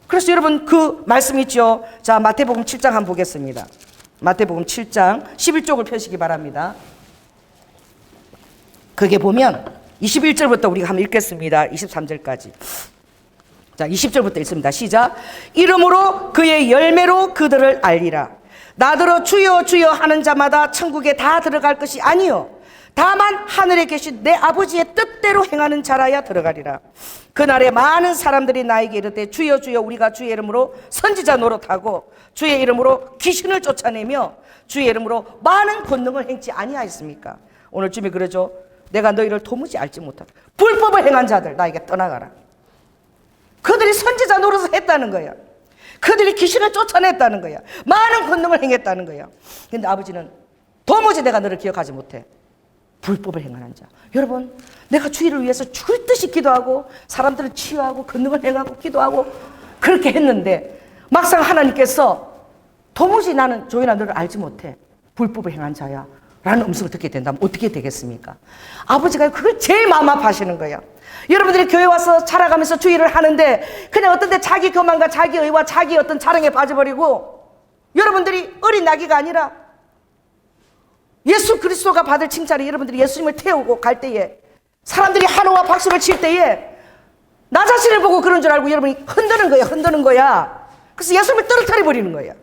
그래서 여러분 그 말씀 있죠. 자, 마태복음 7장 한번 보겠습니다. 마태복음 7장 11쪽을 펴시기 바랍니다. 거기에 보면 21절부터 우리가 한번 읽겠습니다. 23절까지. 자, 20절부터 읽습니다. 시작. 이름으로 그의 열매로 그들을 알리라. 나더러 주여 주여 하는 자마다 천국에 다 들어갈 것이 아니요 다만 하늘에 계신 내 아버지의 뜻대로 행하는 자라야 들어가리라. 그날에 많은 사람들이 나에게 이르되 주여 주여 우리가 주의 이름으로 선지자 노릇하고 주의 이름으로 귀신을 쫓아내며 주의 이름으로 많은 권능을 행치 아니하였습니까? 오늘 주님이 그러죠. 내가 너희를 도무지 알지 못하다. 불법을 행한 자들 나에게 떠나가라. 그들이 선지자 노릇을 했다는 거야. 그들이 귀신을 쫓아냈다는 거야. 많은 권능을 행했다는 거야. 근데 아버지는 도무지 내가 너를 기억하지 못해. 불법을 행하는 자. 여러분, 내가 주의를 위해서 죽을 듯이 기도하고 사람들을 치유하고 권능을 행하고 기도하고 그렇게 했는데 막상 하나님께서 도무지 나는 조연아 너를 알지 못해. 불법을 행한 자야. 라는 음성을 듣게 된다면 어떻게 되겠습니까? 아버지가 그걸 제일 마음 아파하시는 거야. 여러분들이 교회 와서 살아가면서 주의를 하는데 그냥 어떤 데 자기 교만과 자기 의와 자기 어떤 자랑에 빠져버리고 여러분들이 어린 나귀가 아니라 예수 그리스도가 받을 칭찬이 여러분들이 예수님을 태우고 갈 때에 사람들이 환호와 박수를 칠 때에 나 자신을 보고 그런 줄 알고 여러분이 흔드는 거야. 그래서 예수님을 떨어뜨려 버리는 거야.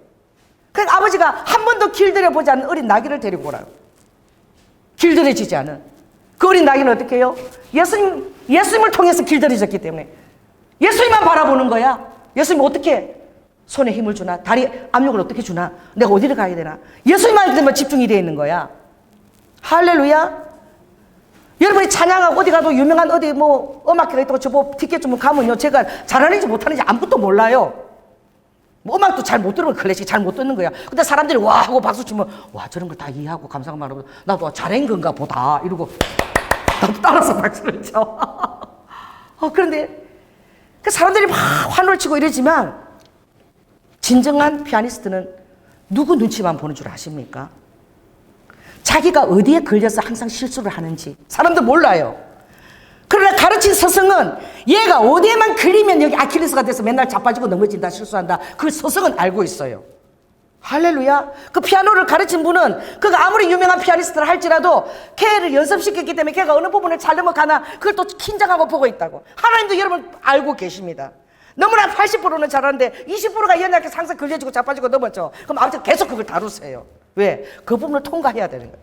그러니까 아버지가 한 번도 길들여보지 않은 어린 나귀를 데리고 오라고. 길들여지지 않은 그 어린 나귀는 어떻게 해요? 예수님을 통해서 길들여졌기 때문에 예수님만 바라보는 거야. 예수님 어떻게 손에 힘을 주나? 다리 압력을 어떻게 주나? 내가 어디를 가야 되나? 예수님만 집중이 되어 있는 거야. 할렐루야. 여러분이 찬양하고 어디 가도 유명한 어디 뭐 음악회가 있다고 저보 티켓 주면 가면요, 제가 잘하는지 못하는지 아무것도 몰라요. 뭐 음악도 잘 못 들으면 클래식 잘 못 듣는 거야. 근데 사람들이 와 하고 박수 치면 와 저런 걸 다 이해하고 감상을 말하고 나도 잘한 건가 보다 이러고 나도 따라서 박수를 쳐. 그런데 그 사람들이 막 환호를 치고 이러지만 진정한 피아니스트는 누구 눈치만 보는 줄 아십니까? 자기가 어디에 걸려서 항상 실수를 하는지 사람들 몰라요. 그러나 가르친 스승은 얘가 어디에만 걸리면 여기 아킬레스가 돼서 맨날 자빠지고 넘어진다 실수한다. 그 스승은 알고 있어요. 할렐루야. 그 피아노를 가르친 분은 그가 아무리 유명한 피아니스트를 할지라도 걔를 연습시켰기 때문에 걔가 어느 부분을 잘 넘어가나 그걸 또 긴장하고 보고 있다고. 하나님도 여러분 알고 계십니다. 너무나 80%는 잘하는데 20%가 연약해서 항상 걸려지고 자빠지고 넘어져. 그럼 아버지가 계속 그걸 다루세요. 왜? 그 부분을 통과해야 되는 거예요.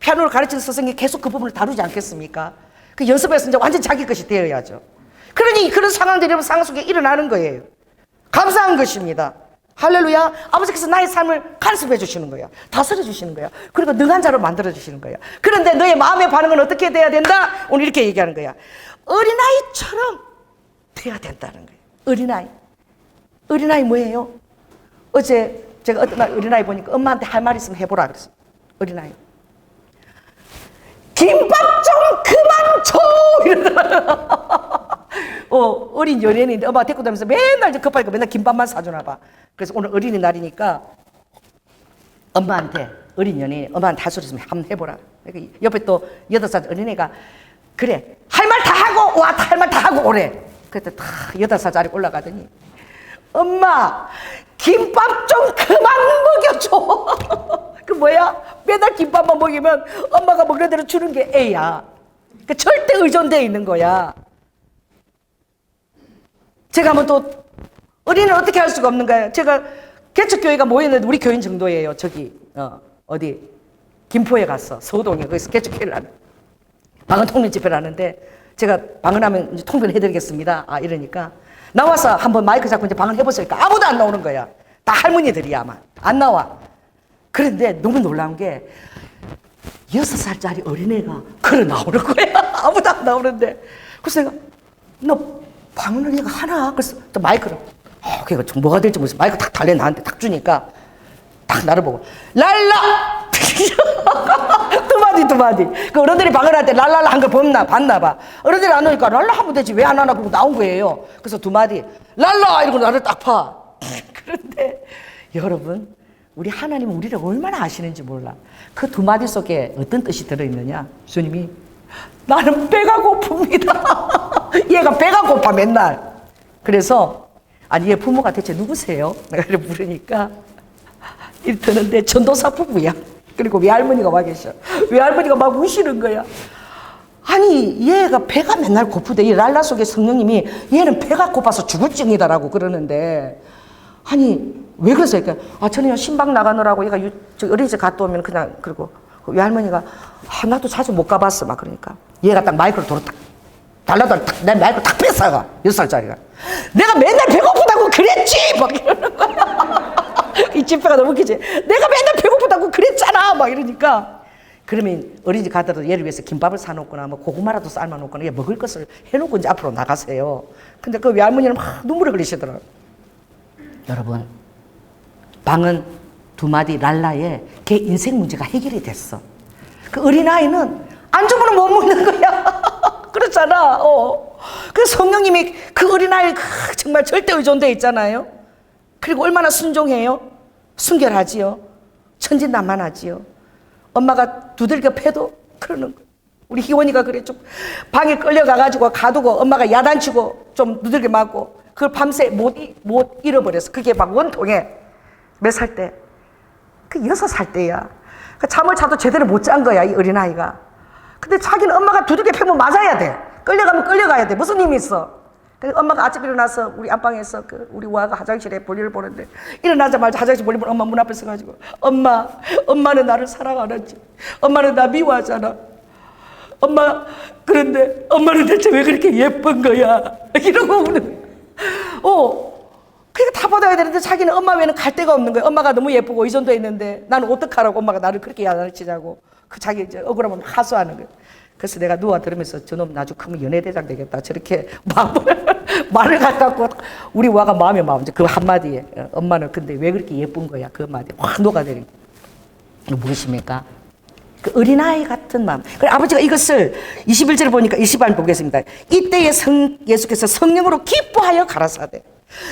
피아노를 가르치는 스승이 계속 그 부분을 다루지 않겠습니까? 그 연습해서 이제 완전 자기 것이 되어야죠. 그러니 그런 상황들이 여러분 상황 속에 일어나는 거예요. 감사한 것입니다. 할렐루야. 아버지께서 나의 삶을 가르쳐 주시는 거야. 다스려 주시는 거야. 그리고 능한 자로 만들어 주시는 거야. 그런데 너의 마음의 반응은 어떻게 돼야 된다? 오늘 이렇게 얘기하는 거야. 어린아이처럼 돼야 된다는 거예요. 어린아이. 어린아이 뭐예요? 어제 제가 어떤 날 어린아이 보니까 엄마한테 할 말 있으면 해보라 그랬어요. 어린아이. 김밥 좀 그만 줘! 이러더라고요. 어린 연예인인데 엄마가 데리고 다니면서 맨날 급하니까 맨날 김밥만 사주나 봐. 그래서 오늘 어린이날이니까 엄마한테, 어린 연예인, 엄마한테 할 소리 있으면 한번 해보라. 그러니까 옆에 또 8살 어린애가 그래, 할 말 다 하고 와, 할 말 다 하고 오래. 그때 다 8살짜리 올라가더니 엄마, 김밥 좀 그만 먹여줘. 그 뭐야? 맨날 김밥만 먹이면 엄마가 먹는 대로 주는 게 애야. 그 절대 의존되어 있는 거야. 제가 한번 또 어린이는 어떻게 할 수가 없는 거예요. 제가 개척교회가 모였는데 우리 교인 정도예요. 저기 어디 김포에 갔어. 서우동에 거기서 개척교회를 하는 방언 통변 집회를 하는데 제가 방언하면 이제 통변해드리겠습니다. 이러니까 나와서 한번 마이크 잡고 이제 방언 해보니까 아무도 안 나오는 거야. 다 할머니들이야 아마. 안 나와. 그런데 너무 놀라운 게 6살짜리 어린애가 걸어 나오는 거야. 아무도 안 나오는데. 그래서 내가 너 방언을 얘가 하나? 그래서 또 마이크를 그러니까 뭐가 될지 모르겠어. 마이크 탁 달래 나한테 탁 주니까 딱 나를 보고 랄라! 두 마디. 그 어른들이 방언할 때 랄랄라 한 걸 봤나 봐. 어른들이 안 오니까 랄라 하면 되지 왜 안 하나 보고 나온 거예요. 그래서 2마디 랄라! 이러고 나를 딱 봐. 그런데 여러분 우리 하나님은 우리를 얼마나 아시는지 몰라. 그 2마디 속에 어떤 뜻이 들어있느냐. 주님이 나는 배가 고픕니다. 얘가 배가 고파 맨날. 그래서 아니 얘 부모가 대체 누구세요? 내가 이렇게 물으니까 이러는데 전도사 부부야. 그리고 외할머니가 와 계셔. 외할머니가 막 우시는 거야. 아니 얘가 배가 맨날 고프대. 이 랄라 속에 성령님이 얘는 배가 고파서 죽을 증이다라고 그러는데 아니 왜 그러세요? 그러니까 저는요 신방 나가느라고 얘가 어린이집 갔다 오면 그냥 그리고 외할머니가 나도 자주 못 가봤어 막 그러니까 얘가 딱 마이크를 도로 딱 달라달라 내 마이크 딱 뺐어가 6살짜리가 내가 맨날 배고프다고 그랬지 막 이러는 거야. 이 집회가 너무 웃기지. 내가 맨날 배고프다고 그랬잖아 막 이러니까 그러면 어린이집 가더라도 얘를 위해서 김밥을 사놓거나 뭐 고구마라도 삶아놓거나 얘 먹을 것을 해놓고 이제 앞으로 나가세요. 근데 그 외할머니는 막 눈물을 흘리시더라고요. 여러분 방언 2마디 랄라에 걔 인생 문제가 해결이 됐어. 그 어린아이는 안 주면 못 먹는 거야. 그렇잖아. 그 성령님이 그 어린아이 정말 절대 의존돼 있잖아요. 그리고 얼마나 순종해요. 순결하지요. 천진난만하지요. 엄마가 두들겨 패도 그러는 거예요. 우리 희원이가 그래. 좀 방에 끌려가가지고 가두고 엄마가 야단치고 좀 두들겨 맞고 그걸 밤새 못 잃어버렸어. 그게 막 원통에 몇 살 때? 그 6살 때야. 그 잠을 자도 제대로 못 잔 거야, 이 어린아이가. 근데 자기는 엄마가 두들겨 패면 맞아야 돼. 끌려가면 끌려가야 돼. 무슨 힘이 있어? 그래서 엄마가 아침 일어나서 우리 안방에서 우리 와가 화장실에 볼일을 보는데 일어나자마자 화장실 볼일 보는 엄마 문 앞에 서가지고 엄마는 나를 사랑하는지 엄마는 나 미워하잖아. 엄마 그런데 엄마는 대체 왜 그렇게 예쁜 거야? 이러고 우는 그러니까 다 받아야 되는데 자기는 엄마 외에는 갈 데가 없는 거야. 엄마가 너무 예쁘고 의존돼 있는데 나는 어떡하라고 엄마가 나를 그렇게 야단치자고 그 자기 이제 억울하면 하소하는 거야. 그래서 내가 누워 들으면서 저놈 나중에 크면 연예대장 되겠다. 저렇게 말을 갖고 우리 와가 마음에 이제 그 한마디에 엄마는 근데 왜 그렇게 예쁜 거야? 그 한마디에 확 녹아내린 이거 무엇입니까? 그 어린아이 같은 마음. 그래 아버지가 이것을 21절을 보니까 20절 보겠습니다. 이때에 예수께서 성령으로 기뻐하여 가라사대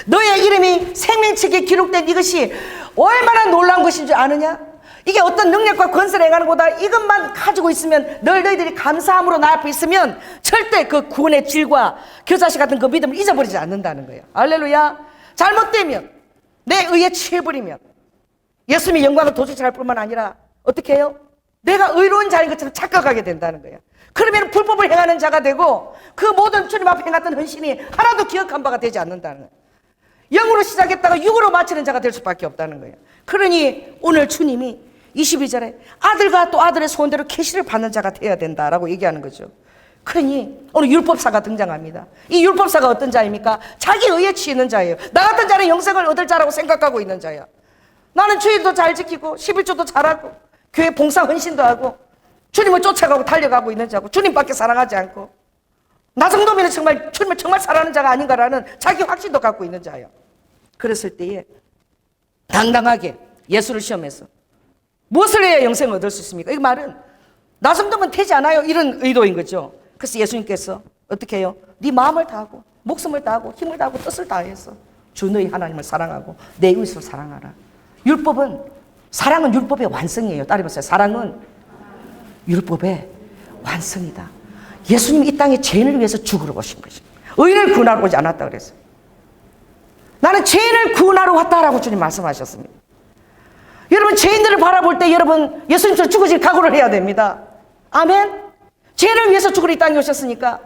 너의 이름이 생명책에 기록된 이것이 얼마나 놀라운 것인 줄 아느냐? 이게 어떤 능력과 권세를 행하는 것보다 이것만 가지고 있으면 너희들이 감사함으로 나 앞에 있으면 절대 그 구원의 질과 교사시 같은 그 믿음을 잊어버리지 않는다는 거예요. 할렐루야. 잘못되면 내 의에 취해버리면 예수님의 영광을 도둑질할 뿐만 아니라 어떻게 해요? 내가 의로운 자인 것처럼 착각하게 된다는 거예요. 그러면 불법을 행하는 자가 되고 그 모든 주님 앞에 행했던 헌신이 하나도 기억한 바가 되지 않는다는 거예요. 영으로 시작했다가 육으로 마치는 자가 될 수밖에 없다는 거예요. 그러니 오늘 주님이 22절에 아들과 또 아들의 소원대로 계시를 받는 자가 되어야 된다라고 얘기하는 거죠. 그러니 오늘 율법사가 등장합니다. 이 율법사가 어떤 자입니까? 자기 의에 취하는 자예요. 나 같은 자는 영생을 얻을 자라고 생각하고 있는 자야. 나는 주일도 잘 지키고 11조도 잘하고 교회 봉사 헌신도 하고 주님을 쫓아가고 달려가고 있는 자고 주님밖에 사랑하지 않고 나 정도면 정말 주님을 정말 사랑하는 자가 아닌가라는 자기 확신도 갖고 있는 자예요. 그랬을 때에 당당하게 예수를 시험해서 무엇을 해야 영생을 얻을 수 있습니까? 이 말은 나 정도면 되지 않아요? 이런 의도인 거죠. 그래서 예수님께서 어떻게 해요? 네 마음을 다하고 목숨을 다하고 힘을 다하고 뜻을 다해서 주 너희 하나님을 사랑하고 내 이웃을 사랑하라. 사랑은 율법의 완성이에요. 따라해보세요. 사랑은 율법의 완성이다. 예수님이 이 땅에 죄인을 위해서 죽으러 오신 것입니다. 의인을 구원하러 오지 않았다 그랬어요. 나는 죄인을 구원하러 왔다라고 주님 말씀하셨습니다. 여러분 죄인들을 바라볼 때 여러분 예수님처럼 죽으실 각오를 해야 됩니다. 아멘. 죄를 위해서 죽으러 이 땅에 오셨으니까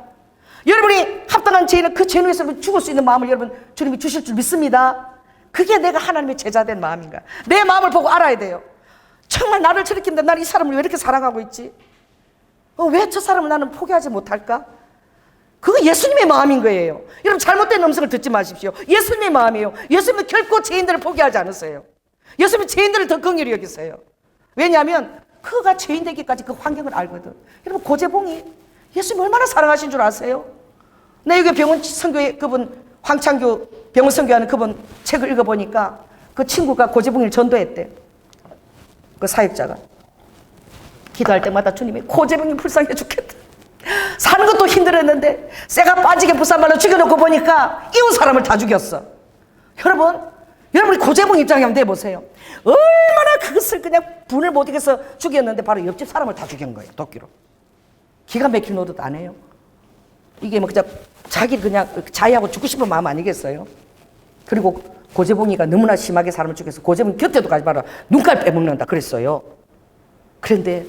여러분이 합당한 죄인은 그 죄를 위해서 죽을 수 있는 마음을 여러분 주님이 주실 줄 믿습니다. 그게 내가 하나님의 제자된 마음인가? 내 마음을 보고 알아야 돼요. 정말 나를 저렇게 했는데 나는 이 사람을 왜 이렇게 사랑하고 있지? 왜 저 사람을 나는 포기하지 못할까? 그거 예수님의 마음인 거예요. 여러분 잘못된 음성을 듣지 마십시오. 예수님의 마음이에요. 예수님은 결코 죄인들을 포기하지 않으세요. 예수님은 죄인들을 더 긍휼히 여기세요. 왜냐하면 그가 죄인 되기까지 그 환경을 알거든. 여러분 고재봉이 예수님 얼마나 사랑하신 줄 아세요? 내 여기 병원 선교회 그분 황창규 병원 선교하는 그분 책을 읽어보니까 그 친구가 고재봉이를 전도했대. 그 사역자가 기도할 때마다 주님이 고재봉이 불쌍해 죽겠다. 사는 것도 힘들었는데 쇠가 빠지게 부산말로 죽여놓고 보니까 이웃 사람을 다 죽였어. 여러분이 고재봉 입장에 한번 내보세요. 얼마나 그것을 그냥 분을 못 이겨서 죽였는데 바로 옆집 사람을 다 죽인 거예요. 도끼로. 기가 막힌 노릇 안 해요. 이게 뭐 그냥 자기 그냥 자의하고 죽고 싶은 마음 아니겠어요? 그리고 고재봉이가 너무나 심하게 사람을 죽여서 고재봉 곁에도 가지 마라. 눈깔 빼먹는다 그랬어요. 그런데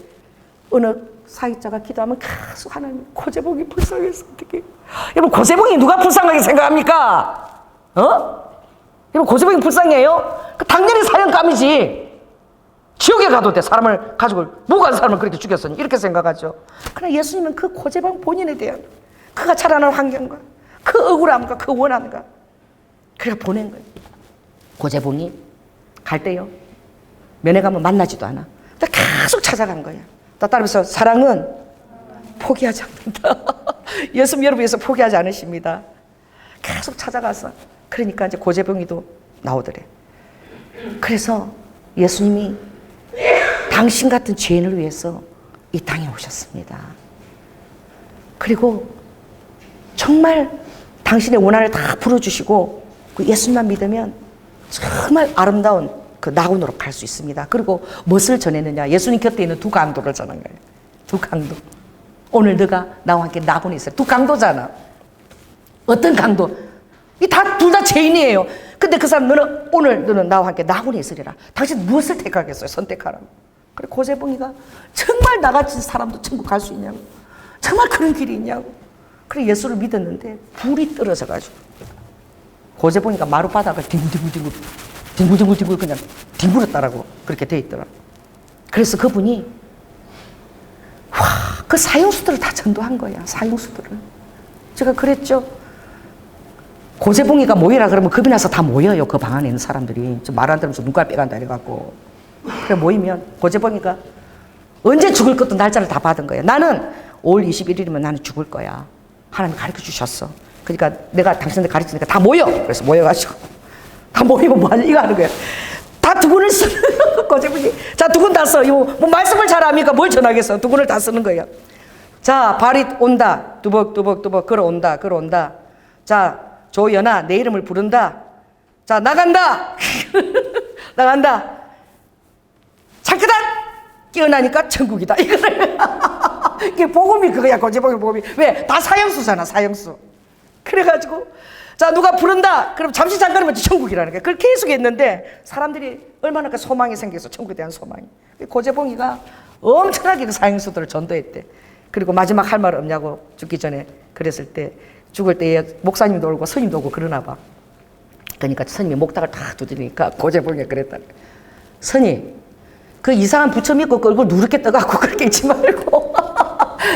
어느 사역자가 기도하면 계속 하나님 고재봉이 불쌍해서 어떻게 여러분 고재봉이 누가 불쌍하게 생각합니까? 여러분 고재봉이 불쌍해요? 당연히 사형감이지. 지옥에 가도 돼. 사람을 가족을 무고한 사람을 그렇게 죽였으니 이렇게 생각하죠. 그러나 예수님은 그 고재봉 본인에 대한 그가 자라는 환경과 그 억울함과 그 원함과 그래서 보낸 거예요. 고재봉이 갈 때요 면회 가면 만나지도 않아. 계속 찾아간 거야. 따라서 사랑은 포기하지 않는다. 예수님 여러분 위해서 포기하지 않으십니다. 계속 찾아가서 그러니까 이제 고재봉이도 나오더래. 그래서 예수님이 당신 같은 죄인을 위해서 이 땅에 오셨습니다. 그리고 정말 당신의 원한을 다 풀어주시고 그 예수님만 믿으면 정말 아름다운 그 낙원으로 갈 수 있습니다. 그리고 무엇을 전했느냐? 예수님 곁에 있는 두 강도를 전한 거예요. 두 강도. 오늘 너가 나와 함께 낙원에 있어. 두 강도잖아. 어떤 강도? 이 다 둘 다 죄인이에요. 근데 그 사람 너는 나와 함께 낙원에 있으리라. 당신 무엇을 택하겠어요? 선택하라고. 그래 고재봉이가 정말 나같이 사람도 천국 갈 수 있냐고. 정말 그런 길이 있냐고. 그래 예수를 믿었는데 불이 떨어져가지고 고재봉이가 마룻바닥을 뒹굴 그냥 뒹굴었다라고 그렇게 돼 있더라. 그래서 그분이 그 사형수들을 다 전도한 거야. 사형수들을. 제가 그랬죠. 고재봉이가 모이라 그러면 겁이 나서 다 모여요. 그 방 안에 있는 사람들이. 말 안 들으면서 눈깔 빼간다 이래갖고. 그래 모이면 고재봉이가 언제 죽을 것도 날짜를 다 받은 거야. 나는 5월 21일이면 나는 죽을 거야. 하나님 가르쳐 주셨어. 그러니까 내가 당신들 가르치니까 다 모여. 그래서 모여가지고 다 모이면 뭐 하냐 이거 하는 거야. 다 두근을 쓰는 고재봉이. 자 두근 다 써. 뭐 말씀을 잘 합니까? 뭘 전하겠어. 두근을 다 쓰는 거야. 자 발이 온다. 두벅 걸어온다. 자 조연아 내 이름을 부른다. 자 나간다. 나간다. 잠깐만 깨어나니까 천국이다. 이거를 이게 복음이 그거야. 고재봉의 복음이. 왜? 다 사형수잖아. 사형수. 그래가지고 자 누가 부른다. 그럼 잠시 잠깐이면 천국이라는 거야. 그걸 계속 했는데 사람들이 얼마나 그 소망이 생겨서 천국에 대한 소망이. 고재봉이가 엄청나게 그 사형수들을 전도했대. 그리고 마지막 할 말 없냐고 죽기 전에 그랬을 때 죽을 때에 목사님도 오고 스님도 오고 그러나 봐. 그러니까 스님이 목탁을 다 두드리니까 고재봉이가 그랬다. 스님 그 이상한 부처 믿고 그 얼굴 누렇게 떠갖고 그렇게 있지 말고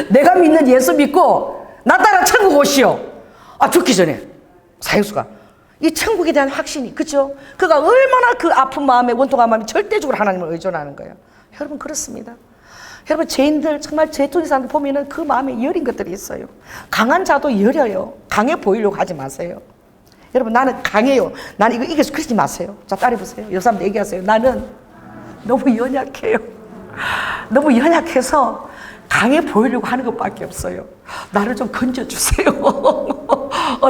내가 믿는 예수 믿고 나 따라 천국 오시오. 죽기 전에 사형수가 이 천국에 대한 확신이 그죠? 그가 얼마나 그 아픈 마음에 원통한 마음에 절대적으로 하나님을 의존하는 거예요. 여러분 그렇습니다. 여러분 죄인들 정말 죄통인 사람들 보면은 그 마음에 여린 것들이 있어요. 강한 자도 여려요. 강해 보이려고 하지 마세요. 여러분 나는 강해요. 나는 이거 이겨서 그러지 마세요. 자 따라해보세요. 여 사람들 얘기하세요. 나는 너무 연약해요. 너무 연약해서 강해 보이려고 하는 것밖에 없어요. 나를 좀 건져주세요.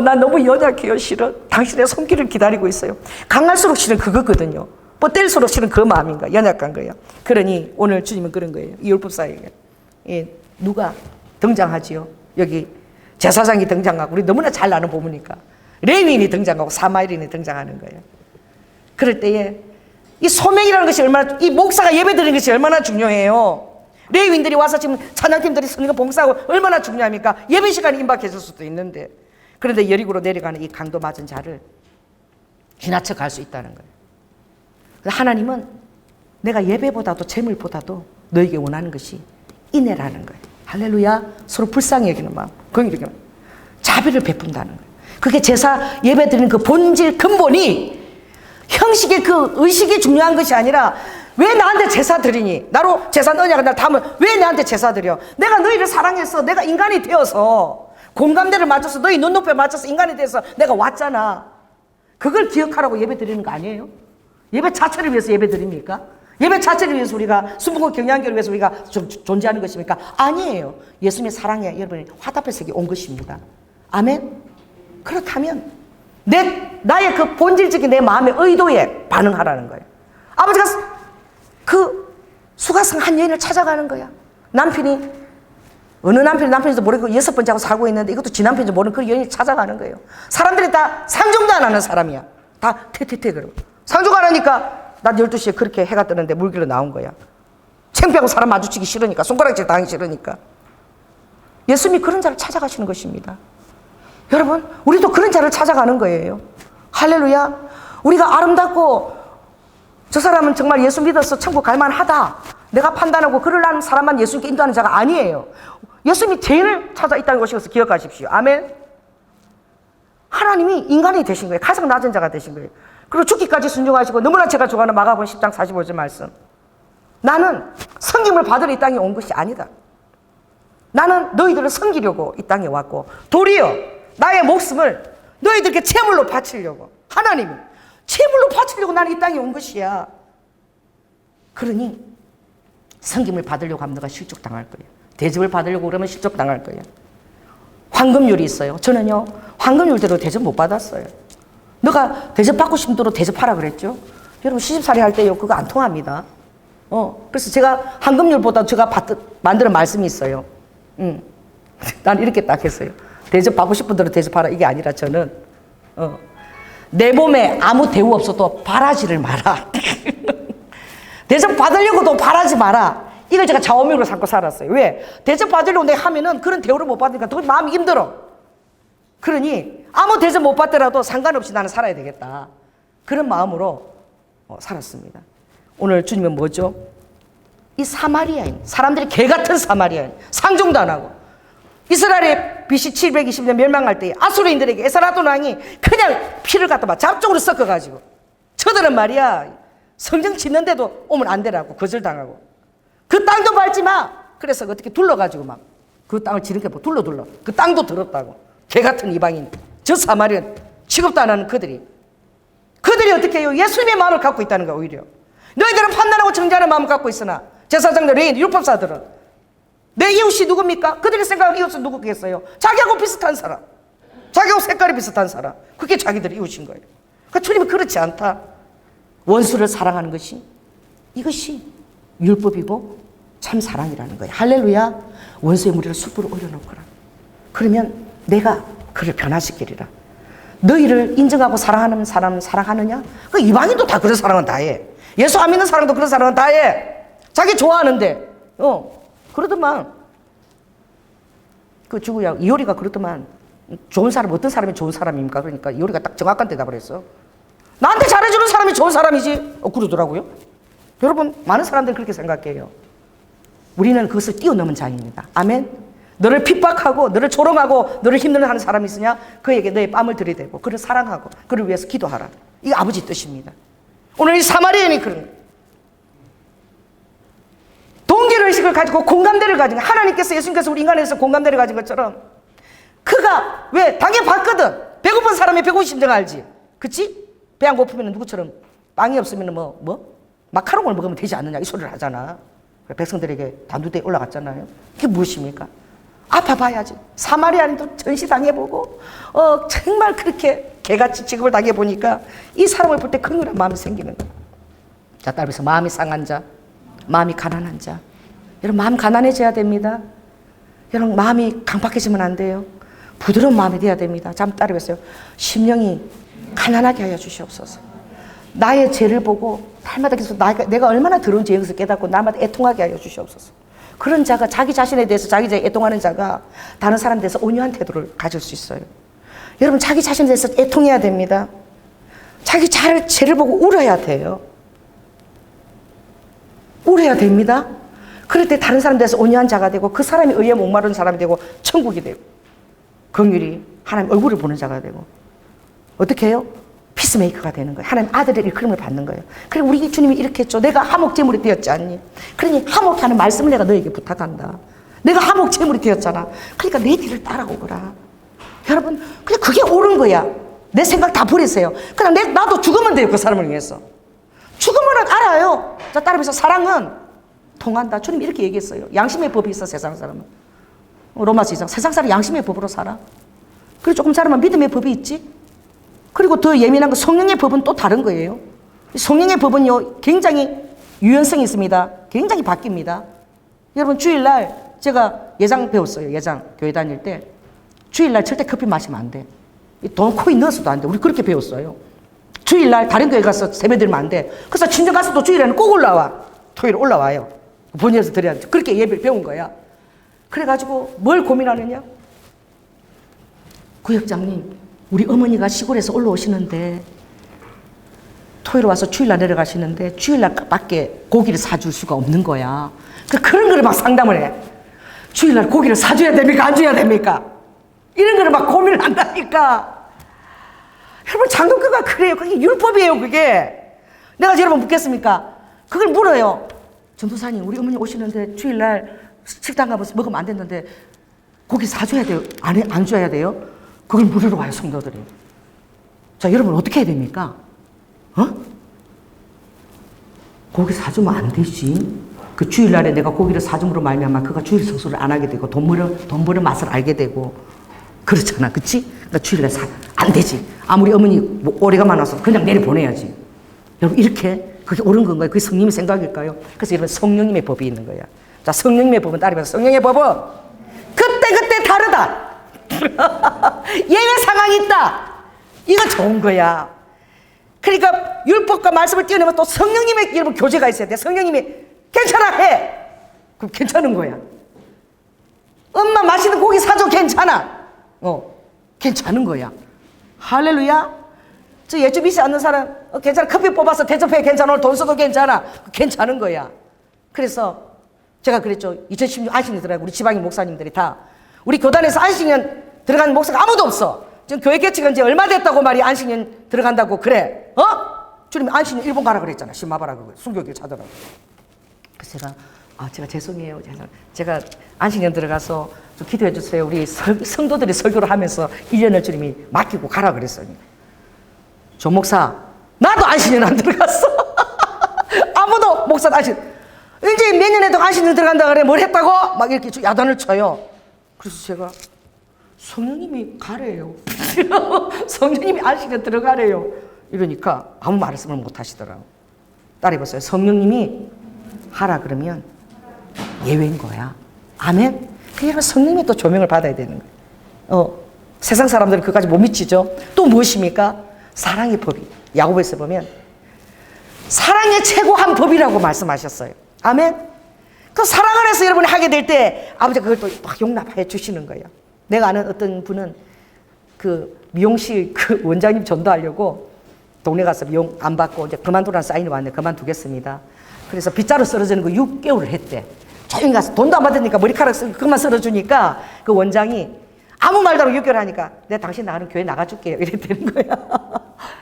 난 너무 연약해요. 실은 당신의 손길을 기다리고 있어요. 강할수록 실은 그거거든요. 뻗댈수록 실은 그 마음인 거야. 연약한 거예요. 그러니 오늘 주님은 그런 거예요. 이 율법사에게 누가 등장하지요? 여기 제사장이 등장하고 우리 너무나 잘 아는 부분이니까 레위인이 등장하고 사마리인이 등장하는 거예요. 그럴 때에 이 소명이라는 것이 얼마나, 이 목사가 예배 드리는 것이 얼마나 중요해요. 레위인들이 와서 지금 찬양팀들이 서는 봉사하고 얼마나 중요합니까? 예배 시간이 임박했을 수도 있는데 그런데 여리고로 내려가는 이 강도 맞은 자를 지나쳐 갈 수 있다는 거예요. 하나님은 내가 예배보다도 재물보다도 너에게 원하는 것이 인내라는 거예요. 할렐루야. 서로 불쌍히 여기는 마음, 긍휼히 여기는 마음, 자비를 베푼다는 거예요. 그게 제사 예배 드리는 그 본질 근본이 형식의 그 의식이 중요한 것이 아니라 왜 나한테 제사 드리니? 나로 제사 넣으냐고 날 다음은 왜 나한테 제사 드려? 내가 너희를 사랑해서 내가 인간이 되어서 공감대를 맞춰서 너희 눈높이에 맞춰서 인간이 돼서 내가 왔잖아. 그걸 기억하라고 예배 드리는 거 아니에요? 예배 자체를 위해서 예배 드립니까? 예배 자체를 위해서 우리가 순복음 경영교를 위해서 우리가 존재하는 것입니까? 아니에요. 예수님의 사랑에 여러분이 화답해서 온 것입니다. 아멘? 그렇다면 나의 그 본질적인 내 마음의 의도에 반응하라는 거예요. 아버지가 그 수가성 한 여인을 찾아가는 거야. 남편이 어느 남편인지도 모르고 6번째하고 살고 있는데 이것도 지 남편인지 모르는 그 여인이 찾아가는 거예요. 사람들이 다 상종도 안 하는 사람이야. 다 퇴퇴퇴 그러고 상종 안 하니까 낮 12시에 그렇게 해가 뜨는데 물길로 나온 거야. 창피하고 사람 마주치기 싫으니까, 손가락질 당하기 싫으니까. 예수님이 그런 자를 찾아가시는 것입니다. 여러분, 우리도 그런 자를 찾아가는 거예요. 할렐루야. 우리가 아름답고 저 사람은 정말 예수 믿어서 천국 갈 만하다, 내가 판단하고 그러려는 사람만 예수님께 인도하는 자가 아니에요. 예수님이 죄인을 찾아 있다는 것이어서 기억하십시오. 아멘. 하나님이 인간이 되신 거예요. 가장 낮은 자가 되신 거예요. 그리고 죽기까지 순종하시고, 너무나 제가 좋아하는 마가복음 10장 45절 말씀, 나는 섬김을 받으러 이 땅에 온 것이 아니다. 나는 너희들을 섬기려고 이 땅에 왔고, 도리어 나의 목숨을 너희들께 제물로 바치려고, 하나님이 제물로 바치려고 나는 이 땅에 온 것이야. 그러니 섬김을 받으려고 하면 너가 실족당할 거예요. 대접을 받으려고 그러면 실족당할 거예요. 황금률이 있어요. 저는요, 황금률대로 대접 못 받았어요. 너가 대접 받고 싶은 대로 대접하라 그랬죠. 여러분 시집살이 할 때요 그거 안 통합니다. 그래서 제가 황금률보다 제가 만드는 말씀이 있어요. 난 이렇게 딱 했어요. 대접받고 싶은 대로 대접하라 이게 아니라 저는 내 몸에 아무 대우 없어도 바라지를 마라. 대접 받으려고도 바라지 마라. 이걸 제가 좌우명으로 삼고 살았어요. 왜? 대접 받으려고 내가 하면은 그런 대우를 못 받으니까 더 마음이 힘들어. 그러니 아무 대접 못 받더라도 상관없이 나는 살아야 되겠다. 그런 마음으로 살았습니다. 오늘 주님은 뭐죠? 이 사마리아인, 사람들이 개 같은 사마리아인, 상종도 안 하고 이스라엘의 BC 720년 멸망할 때 아수르인들에게 에스라돈 왕이 그냥 피를 갖다 막 잡종으로 섞어가지고 저들은 말이야 성전 짓는데도 오면 안 되라고 거절당하고 그 땅도 밟지 마. 그래서 어떻게 둘러가지고 막 그 땅을 지르게 둘러 그 땅도 더럽다고 개 같은 이방인 저 사마리안 취급도 안 하는 그들이 어떻게 해요? 예수님의 마음을 갖고 있다는 거야. 오히려 너희들은 판단하고 정죄하는 마음을 갖고 있으나 제사장들, 레위인, 율법사들은 내 이웃이 누굽니까? 그들이 생각하는 이웃은 누구겠어요? 자기하고 비슷한 사람, 자기하고 색깔이 비슷한 사람, 그게 자기들의 이웃인 거예요. 그러니까 주님은 그렇지 않다. 원수를 사랑하는 것이 이것이 율법이고 참 사랑이라는 거예요. 할렐루야. 원수의 무리를 숯불에 올려놓거라. 그러면 내가 그를 변화시키리라. 너희를 인정하고 사랑하는 사람 사랑하느냐? 그 이방인도 다 그런 사랑은 다 해. 예수 안 믿는 사람도 그런 사랑은 다 해. 자기 좋아하는데 그러더만 그 주구야 이효리가 그러더만 좋은 사람 어떤 사람이 좋은 사람입니까? 그러니까 이효리가 딱 정확한 대답을 했어. 나한테 잘해주는 사람이 좋은 사람이지. 그러더라고요. 여러분 많은 사람들이 그렇게 생각해요. 우리는 그것을 뛰어넘은 자입니다. 아멘. 너를 핍박하고 너를 조롱하고 너를 힘들게 하는 사람이 있으냐? 그에게 너의 뺨을 들이대고 그를 사랑하고 그를 위해서 기도하라. 이게 아버지 뜻입니다. 오늘 이 사마리아인이 그런 거예요. 동질의식을 가지고 공감대를 가진 거예요. 하나님께서 예수님께서 우리 인간에서 공감대를 가진 것처럼 그가 왜 당해봤거든. 배고픈 사람의 배고픈 심정 알지? 그치? 배 안 고프면 누구처럼 빵이 없으면 마카롱을 먹으면 되지 않느냐 이 소리를 하잖아. 백성들에게 단두대에 올라갔잖아요. 그게 무엇입니까? 아파봐야지. 사마리아인도 전시당해보고 정말 그렇게 개같이 취급을 당해보니까 이 사람을 볼 때 긍휼한 마음이 생기는 거예요. 자, 따라서 마음이 상한 자, 마음이 가난한 자. 여러분 마음 가난해져야 됩니다. 여러분 마음이 강팍해지면 안 돼요. 부드러운 마음이 돼야 됩니다. 잠 따르겠어요. 심령이 가난하게 하여 주시옵소서. 나의 죄를 보고 날마다 계속 내가 얼마나 더러운 죄인 것을 깨닫고 날마다 애통하게 하여 주시옵소서. 그런 자가 자기 자신에 대해서 자기 자에 애통하는 자가 다른 사람에 대해서 온유한 태도를 가질 수 있어요. 여러분 자기 자신에 대해서 애통해야 됩니다. 자기 죄를 보고 울어야 돼요. 울어야 됩니다. 그럴 때 다른 사람에 대해서 온유한 자가 되고 그 사람이 의에 목마른 사람이 되고 천국이 되고 긍휼히 하나님 얼굴을 보는 자가 되고 어떻게 해요? 피스메이커가 되는 거예요. 하나님 아들의 일컬음을 받는 거예요. 그리고 우리 주님이 이렇게 했죠. 내가 화목제물이 되었지 않니? 그러니 화목케 하는 말씀을 내가 너에게 부탁한다. 내가 화목제물이 되었잖아. 그러니까 내 뒤를 따라오거라. 여러분 그냥 그게 옳은 거야. 내 생각 다 버리세요. 그냥 나도 죽으면 돼요. 그 사람을 위해서. 죽으면 알아요. 자, 따라서 사랑은 통한다. 주님 이렇게 얘기했어요. 양심의 법이 있어 세상 사람은. 로마서 2장 세상 사람 양심의 법으로 살아. 그리고 조금 자르면 믿음의 법이 있지. 그리고 더 예민한 건 성령의 법은 또 다른 거예요. 성령의 법은요 굉장히 유연성이 있습니다. 굉장히 바뀝니다. 여러분 주일날 제가 예장 배웠어요. 예장 교회 다닐 때 주일날 절대 커피 마시면 안 돼. 돈 코인 넣어서도 안 돼. 우리 그렇게 배웠어요. 주일날 다른 교회 가서 세배 드리면 안 돼. 그래서 친정 가서도 주일에는 꼭 올라와. 토요일 올라와요. 본회에서 드려야 돼. 그렇게 예배를 배운 거야. 그래가지고 뭘 고민하느냐? 구역장님 우리 어머니가 시골에서 올라오시는데 토요일 와서 주일날 내려가시는데 주일날 밖에 고기를 사줄 수가 없는 거야. 그런 거를 막 상담을 해. 주일날 고기를 사줘야 됩니까? 안 줘야 됩니까? 이런 거를 막 고민을 한다니까. 여러분 장동교가 그래요. 그게 율법이에요. 그게. 내가 여러분 묻겠습니까? 그걸 물어요. 전도사님 우리 어머니 오시는데 주일날 식당 가면서 먹으면 안 됐는데 고기 사줘야 돼요? 안 줘야 돼요? 그걸 물으러 와요, 성도들이. 자, 여러분 어떻게 해야 됩니까? 고기 사주면 안 되지. 그 주일날에 내가 고기를 사줌으로 말미암아 그가 주일 성수를 안 하게 되고 돈 버는 맛을 알게 되고 그렇잖아, 그치? 그러니까 주일날 안 되지. 아무리 어머니 오래가 많아서 그냥 내려보내야지. 여러분 이렇게 그게 옳은 건가요? 그게 성령님의 생각일까요? 그래서 여러분 성령님의 법이 있는 거야. 자, 성령님의 법은 따르면서 성령의 법은 그때 다르다. 예외 상황이 있다. 이거 좋은 거야. 그러니까 율법과 말씀을 띄어내면 또 성령님의 여러분 교제가 있어야 돼. 성령님이 괜찮아 해. 그럼 괜찮은 거야. 엄마 맛있는 고기 사줘. 괜찮아. 괜찮은 거야. 할렐루야. 저 예주 믿지 않는 사람 괜찮아. 커피 뽑아서 대접해. 괜찮아. 오늘 돈 써도 괜찮아. 괜찮은 거야. 그래서 제가 그랬죠. 2016 안식년 들어가고 우리 지방의 목사님들이 다 우리 교단에서 안식년 들어가는 목사가 아무도 없어. 지금 교회 개척가 이제 얼마 됐다고 말이 안식년 들어간다고 그래. 주님이 안식년 일본 가라 그랬잖아. 시마바라 그거 순교길 찾아라. 그래서 제가 죄송해요. 제가 안식년 들어가서 좀 기도해 주세요. 우리 성도들이 설교를 하면서 1년을 주님이 맡기고 가라 그랬어요. 조 목사, 나도 안식년 안 들어갔어. 아무도 목사 안식년. 이제 몇 년에도 안식년 들어간다 그래. 뭘 했다고? 막 이렇게 야단을 쳐요. 그래서 제가 성령님이 가래요. 성령님이 안식년 들어가래요. 이러니까 아무 말씀을 못 하시더라고. 따라해보세요. 성령님이 하라 그러면 예외인 거야. 아멘? 그러니까 성령님이 또 조명을 받아야 되는 거예요. 세상 사람들은 그까지 못 미치죠. 또 무엇입니까? 사랑의 법이. 야고보에서 보면 사랑의 최고한 법이라고 말씀하셨어요. 아멘? 그 사랑 안에서 여러분이 하게 될 때 아버지가 그걸 또 막 용납해 주시는 거예요. 내가 아는 어떤 분은 그 미용실 그 원장님 전도하려고 동네 가서 미용 안 받고 이제 그만두라는 사인이 왔는데 그만두겠습니다. 그래서 빗자루 썰어주는 거 6개월을 했대. 조용히 가서 돈도 안 받으니까 머리카락 그만 썰어주니까 그 원장이 아무 말도 안 하고 6개월 하니까 내가 당신 나가는 교회 나가줄게요. 이랬다는 거야.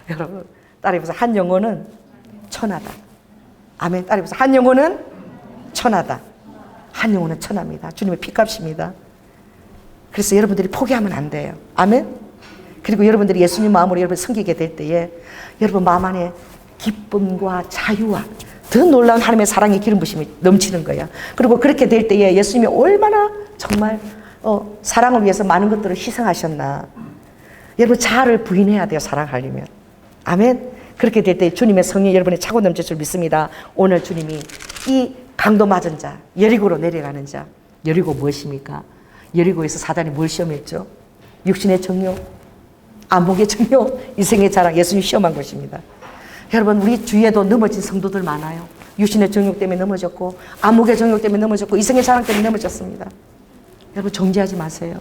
여러분 따라해보세요. 한 영혼은 천하다. 아멘. 따라해보세요. 한 영혼은 천하다. 한 영혼은 천합니다. 주님의 피값입니다. 그래서 여러분들이 포기하면 안 돼요. 아멘. 그리고 여러분들이 예수님 마음으로 여러분 섬기게 될 때에 여러분 마음 안에 기쁨과 자유와 더 놀라운 하나님의 사랑의 기름 부심이 넘치는 거야. 그리고 그렇게 될 때에 예수님이 얼마나 정말 사랑을 위해서 많은 것들을 희생하셨나. 여러분 자아를 부인해야 돼요. 사랑하려면. 아멘. 그렇게 될 때 주님의 성령 여러분의 차고 넘칠 줄 믿습니다. 오늘 주님이 이 강도 맞은 자, 여리고로 내려가는 자. 여리고 무엇입니까? 여리고에서 사단이 뭘 시험했죠? 육신의 정욕, 안목의 정욕, 인생의 자랑, 예수님 시험한 것입니다. 여러분 우리 주위에도 넘어진 성도들 많아요. 육신의 정욕 때문에 넘어졌고 안목의 정욕 때문에 넘어졌고 이성의 자랑 때문에 넘어졌습니다. 여러분 정죄하지 마세요.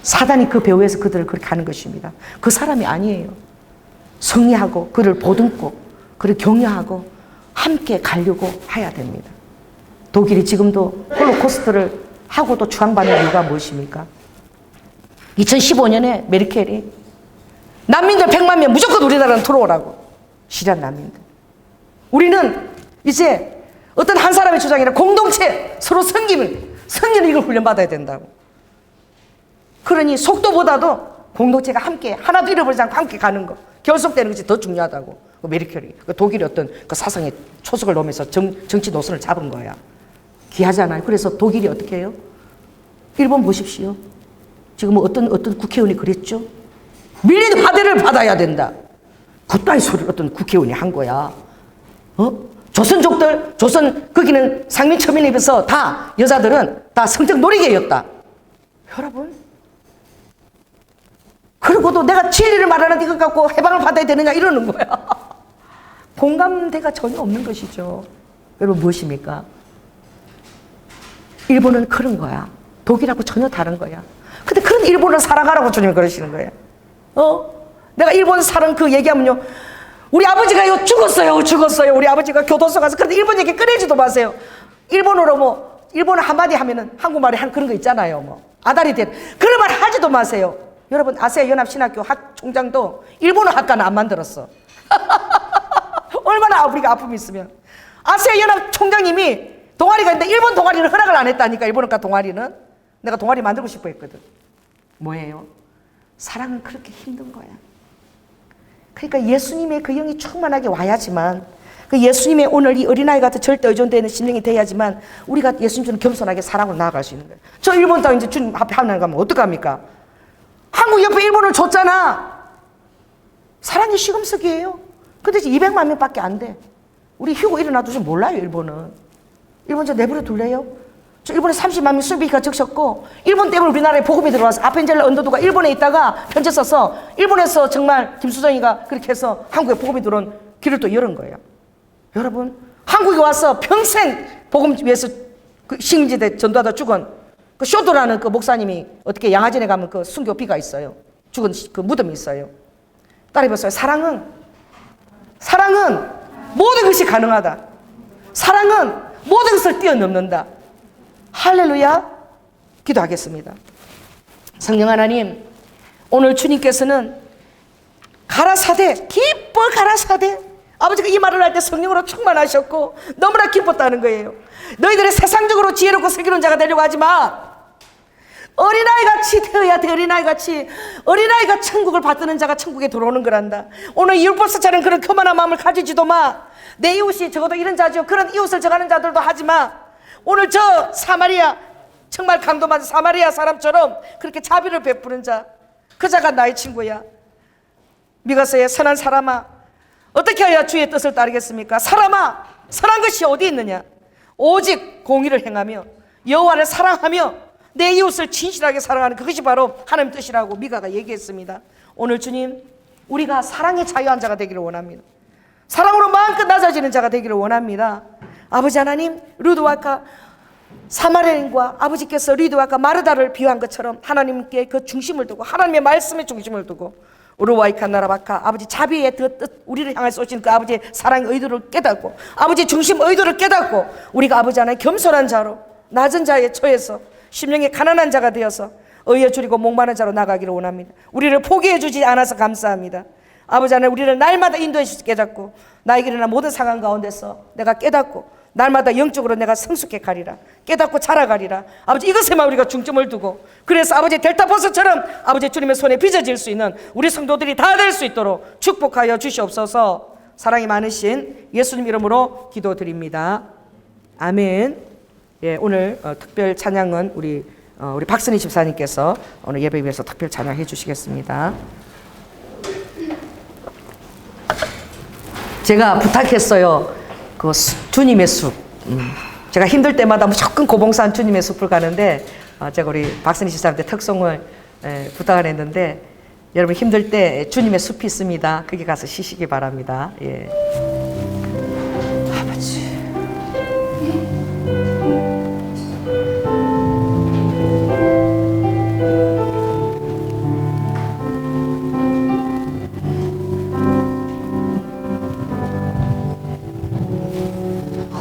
사단이 그 배후에서 그들을 그렇게 하는 것입니다. 그 사람이 아니에요. 승리하고 그를 보듬고 그를 격려하고 함께 가려고 해야 됩니다. 독일이 지금도 홀로코스트를 하고도 추앙받는 이유가 무엇입니까? 2015년에 메르켈이 난민들 100만 명 무조건 우리나라로 들어오라고. 시리안 난민들. 우리는 이제 어떤 한 사람의 주장이 아니라 공동체 서로 섬기는 이걸 훈련받아야 된다고. 그러니 속도보다도 공동체가 함께 하나도 잃어버리지 않고 함께 가는 거 결속되는 것이 더 중요하다고. 메르켈이 독일이 어떤 그 사상에 초석을 놓으면서 정치 노선을 잡은 거야. 귀하잖아요. 그래서 독일이 어떻게 해요? 일본 보십시오. 지금 어떤 국회의원이 그랬죠? 밀린 화대를 받아야 된다. 그따위 소리를 어떤 국회의원이 한 거야. 조선족들, 거기는 상민천민에 비해서 다 여자들은 다 성적 놀이개였다. 여러분. 그리고도 내가 진리를 말하는데 이것 갖고 해방을 받아야 되느냐 이러는 거야. 공감대가 전혀 없는 것이죠. 여러분 무엇입니까? 일본은 그런 거야. 독일하고 전혀 다른 거야. 근데 그런 일본을 살아가라고 주님이 그러시는 거예요. 내가 일본 사는 그 얘기하면요. 우리 아버지가요 죽었어요. 우리 아버지가 교도소 가서. 그런데 일본 얘기 꺼내지도 마세요. 일본어로 일본어 한마디 하면은 한국말에 한 그런 거 있잖아요. 아다리 된. 그런 말 하지도 마세요. 여러분 아세아 연합신학교 학 총장도 일본어 학과는 안 만들었어. 얼마나 우리가 아픔이 있으면. 아세아 연합 총장님이 동아리가 있는데 일본 동아리는 허락을 안 했다니까. 일본어과 동아리는. 내가 동아리 만들고 싶어 했거든. 뭐예요? 사랑은 그렇게 힘든 거야. 그러니까 예수님의 그 영이 충만하게 와야지만 그 예수님의 오늘 이 어린아이 같은 절대 의존되는 심령이 돼야지만 우리가 예수님처럼 겸손하게 사랑으로 나아갈 수 있는 거예요. 저 일본 땅 이제 주님 앞에 하나 가면 어떡합니까? 한국 옆에 일본을 줬잖아. 사랑이 시금석이에요. 근데 이제 200만 명밖에 안 돼. 우리 휴고 일어나도 좀 몰라요, 일본은. 일본 저 내버려 둘래요? 저 일본에 30만 명 수비가 적셨고, 일본 때문에 우리나라에 복음이 들어와서 아펜젤라 언더도가 일본에 있다가 편지 써서 일본에서 정말 김수정이가 그렇게 해서 한국에 복음이 들어온 길을 또 열은 거예요. 여러분, 한국에 와서 평생 복음 위해서 그 식민지대 전도하다 죽은 그 쇼도라는 그 목사님이 어떻게 양화진에 가면 그 순교비가 있어요. 죽은 그 무덤이 있어요. 따라해봤어요. 사랑은 모든 것이 가능하다. 사랑은 모든 것을 뛰어넘는다. 할렐루야. 기도하겠습니다. 성령 하나님, 오늘 주님께서는 가라사대, 기뻐 가라사대. 아버지가 이 말을 할 때 성령으로 충만하셨고 너무나 기뻤다는 거예요. 너희들의 세상적으로 지혜롭고 슬기로운 자가 되려고 하지 마. 어린아이같이 되어야 돼. 어린아이가 천국을 받드는 자가 천국에 들어오는 거란다. 오늘 율법사처럼 그런 교만한 마음을 가지지도 마. 내 이웃이 적어도 이런 자죠. 그런 이웃을 정하는 자들도 하지 마. 오늘 저 사마리아, 정말 강도맞은 사마리아 사람처럼 그렇게 자비를 베푸는 자, 그 자가 나의 친구야. 미가서의 선한 사람아, 어떻게 해야 주의 뜻을 따르겠습니까? 사람아, 선한 것이 어디 있느냐? 오직 공의를 행하며 여호와를 사랑하며 내 이웃을 진실하게 사랑하는 그것이 바로 하나님 뜻이라고 미가가 얘기했습니다. 오늘 주님, 우리가 사랑의 자유한 자가 되기를 원합니다. 사랑으로 마음껏 낮아지는 자가 되기를 원합니다. 아버지 하나님, 루드와카 사마리아인과 아버지께서 리드와카 마르다를 비유한 것처럼 하나님께 그 중심을 두고 하나님의 말씀의 중심을 두고 우르와이카 나라바카 아버지 자비의 뜻 우리를 향해 쏘신 그 아버지의 사랑의 의도를 깨닫고 아버지 중심 의도를 깨닫고 우리가 아버지 하나님 겸손한 자로 낮은 자에 처해서 심령이 가난한 자가 되어서 의에 줄이고 목마른 자로 나가기를 원합니다. 우리를 포기해 주지 않아서 감사합니다. 아버지 하나님, 우리를 날마다 인도해 주시고 깨닫고 나에게 일어난 모든 상황 가운데서 내가 깨닫고 날마다 영적으로 내가 성숙해 가리라. 깨닫고 자라가리라. 아버지, 이것에만 우리가 중점을 두고 그래서 아버지 델타버스처럼 아버지 주님의 손에 빚어질 수 있는 우리 성도들이 다 될 수 있도록 축복하여 주시옵소서. 사랑이 많으신 예수님 이름으로 기도드립니다. 아멘. 예, 오늘 특별 찬양은 우리 박선희 집사님께서 오늘 예배 위해서 특별 찬양해 주시겠습니다. 제가 부탁했어요. 그 주님의 숲. 제가 힘들 때마다 무조건 고봉산 주님의 숲을 가는데 제가 우리 박선희 집사님한테 특송을 부탁을 했는데 여러분 힘들 때 주님의 숲이 있습니다. 거기 가서 쉬시기 바랍니다. 예. 아버지.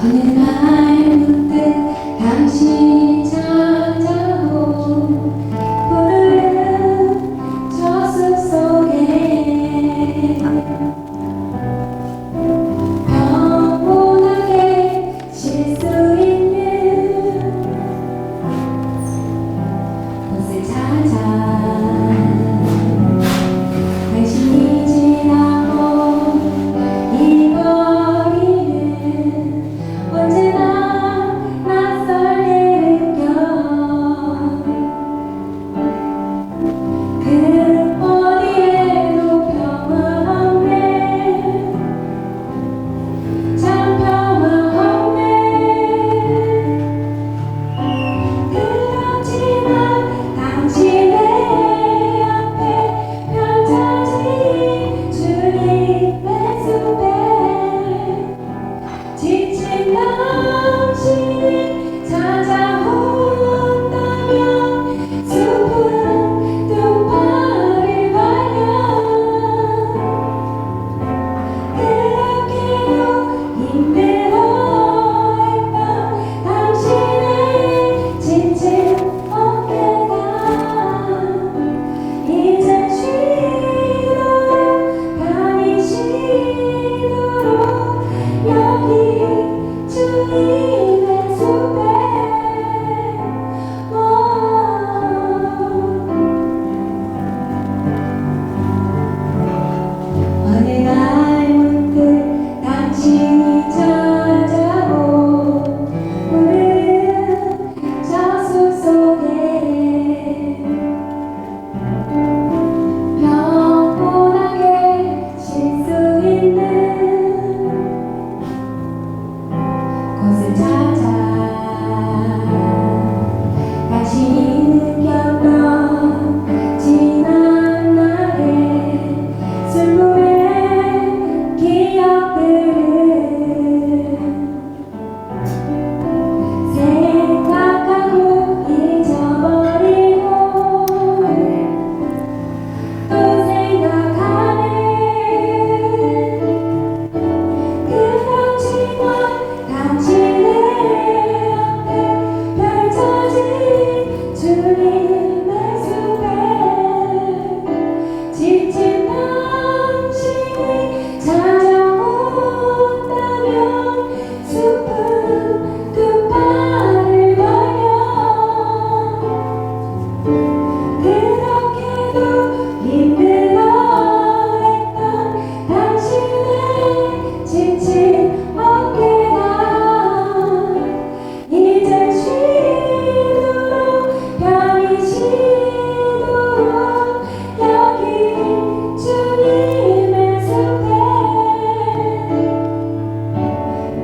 어느 날 문득 당신 찾아온 푸른 저승 속에 평온하게 쉴 수 있는 곳을 찾아 당신이 지나온 이 거리는 언제나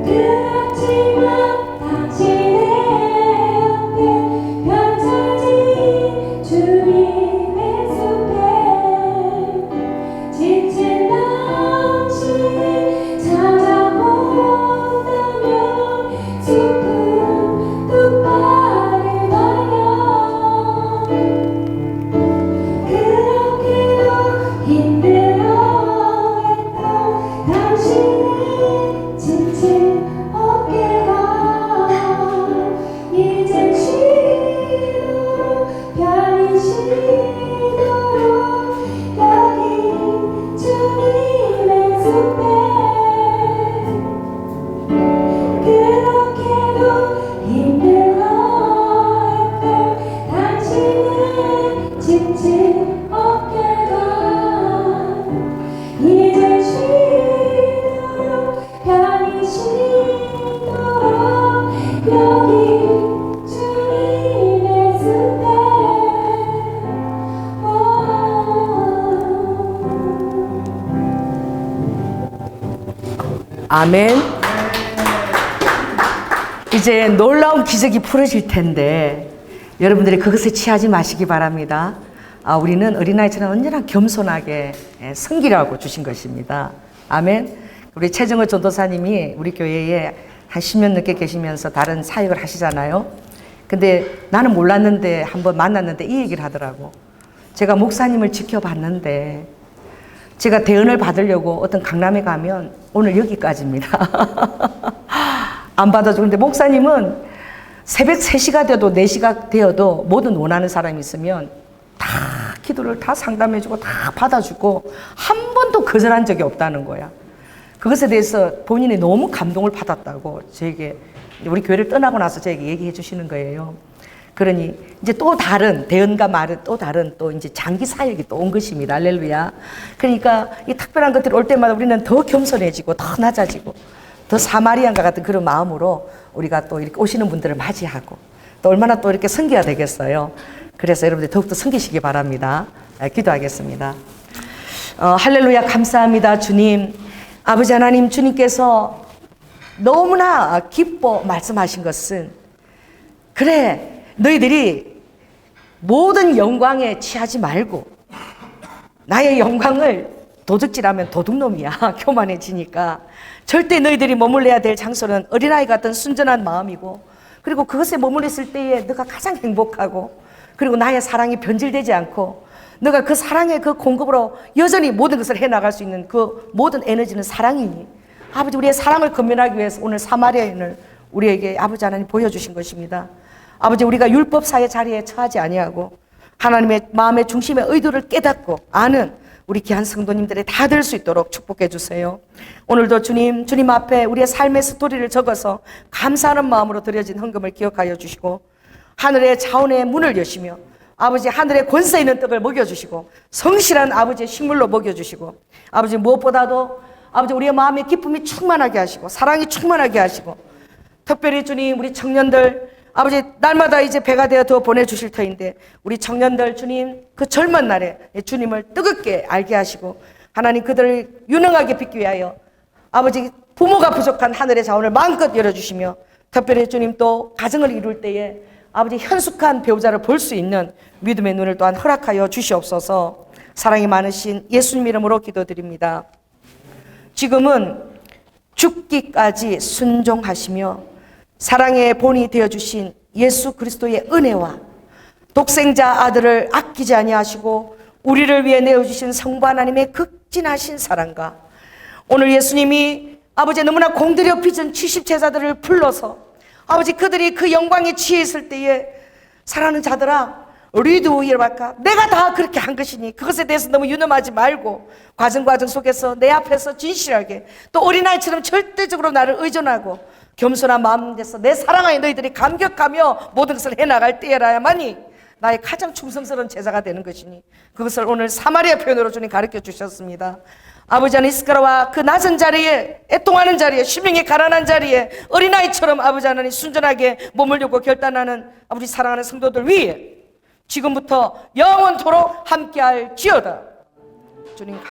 그렇지만 당신의 옆에 펼쳐진 주님의 숲에 지친 당신 찾아온다면 슬픈 두 발을 걸려 그렇게도 힘들어했던 당신의 지친 어깨가 이젠 쉬도록 편히 쉬도록 여기 주님의 숲에 그렇게도 힘들어했던 당신의 지친 어깨가 이제 쉬도록 편히 쉬도록 여기 주님의 숲에 아멘. 이제 놀라운 기적이 풀어질 텐데 여러분들이 그것에 취하지 마시기 바랍니다. 우리는 어린아이처럼 언제나 겸손하게 섬기라고 주신 것입니다. 아멘. 우리 최정호 전도사님이 우리 교회에 한 10년 넘게 계시면서 다른 사역을 하시잖아요. 근데 나는 몰랐는데 한번 만났는데 이 얘기를 하더라고. 제가 목사님을 지켜봤는데 제가 대언을 받으려고 어떤 강남에 가면 오늘 여기까지입니다. 안 받아주고. 근데 목사님은 새벽 3시가 돼도 4시가 되어도 뭐든 원하는 사람이 있으면 다 기도를 다 상담해주고 다 받아주고 한 번도 거절한 적이 없다는 거야. 그것에 대해서 본인이 너무 감동을 받았다고 저에게 우리 교회를 떠나고 나서 저에게 얘기해 주시는 거예요. 그러니 이제 또 다른 대언과 말은 또 다른 또 이제 장기 사역이 또 온 것입니다. 할렐루야. 그러니까 이 특별한 것들이 올 때마다 우리는 더 겸손해지고 더 낮아지고 더 사마리안과 같은 그런 마음으로 우리가 또 이렇게 오시는 분들을 맞이하고 또 얼마나 또 이렇게 섬겨야 되겠어요. 그래서 여러분들 더욱더 섬기시기 바랍니다. 기도하겠습니다. 할렐루야. 감사합니다. 주님. 아버지 하나님, 주님께서 너무나 기뻐 말씀하신 것은 그래 너희들이 모든 영광에 취하지 말고 나의 영광을 도둑질하면 도둑놈이야. 교만해지니까 절대 너희들이 머물러야 될 장소는 어린아이 같은 순전한 마음이고 그리고 그것에 머물렀을 때에 너가 가장 행복하고 그리고 나의 사랑이 변질되지 않고 너가 그 사랑의 그 공급으로 여전히 모든 것을 해나갈 수 있는 그 모든 에너지는 사랑이니 아버지 우리의 사랑을 건면하기 위해서 오늘 사마리아인을 우리에게 아버지 하나님 보여주신 것입니다. 아버지 우리가 율법사의 자리에 처하지 아니하고 하나님의 마음의 중심의 의도를 깨닫고 아는 우리 귀한 성도님들이 다 될 수 있도록 축복해 주세요. 오늘도 주님 앞에 우리의 삶의 스토리를 적어서 감사하는 마음으로 드려진 헌금을 기억하여 주시고 하늘의 자원의 문을 여시며 아버지 하늘의 권세 있는 떡을 먹여주시고 성실한 아버지의 식물로 먹여주시고 아버지 무엇보다도 아버지 우리의 마음의 기쁨이 충만하게 하시고 사랑이 충만하게 하시고 특별히 주님 우리 청년들 아버지 날마다 이제 배가 되어 더 보내주실 터인데 우리 청년들 주님 그 젊은 날에 주님을 뜨겁게 알게 하시고 하나님 그들을 유능하게 빚기 위하여 아버지 부모가 부족한 하늘의 자원을 마음껏 열어주시며 특별히 주님 또 가정을 이룰 때에 아버지 현숙한 배우자를 볼 수 있는 믿음의 눈을 또한 허락하여 주시옵소서. 사랑이 많으신 예수님 이름으로 기도드립니다. 지금은 죽기까지 순종하시며 사랑의 본이 되어주신 예수 그리스도의 은혜와 독생자 아들을 아끼지 아니하시고 우리를 위해 내어주신 성부 하나님의 극진하신 사랑과 오늘 예수님이 아버지 너무나 공들여 빚은 70제자들을 불러서 아버지 그들이 그 영광에 취해 있을 때에 사랑하는 자들아 우리도 이럴까 내가 다 그렇게 한 것이니 그것에 대해서 너무 유념하지 말고 과정 속에서 내 앞에서 진실하게 또 어린아이처럼 절대적으로 나를 의존하고 겸손한 마음에서 내 사랑하여 너희들이 감격하며 모든 것을 해나갈 때라야만이 나의 가장 충성스러운 제자가 되는 것이니 그것을 오늘 사마리아 표현으로 주님 가르쳐 주셨습니다. 아버지 하나님 이스카라와 그 낮은 자리에 애통하는 자리에 심령이 가난한 자리에 어린아이처럼 아버지 하나님 순전하게 머물려고 결단하는 아버지 사랑하는 성도들 위해 지금부터 영원토록 함께할 지어다. 주님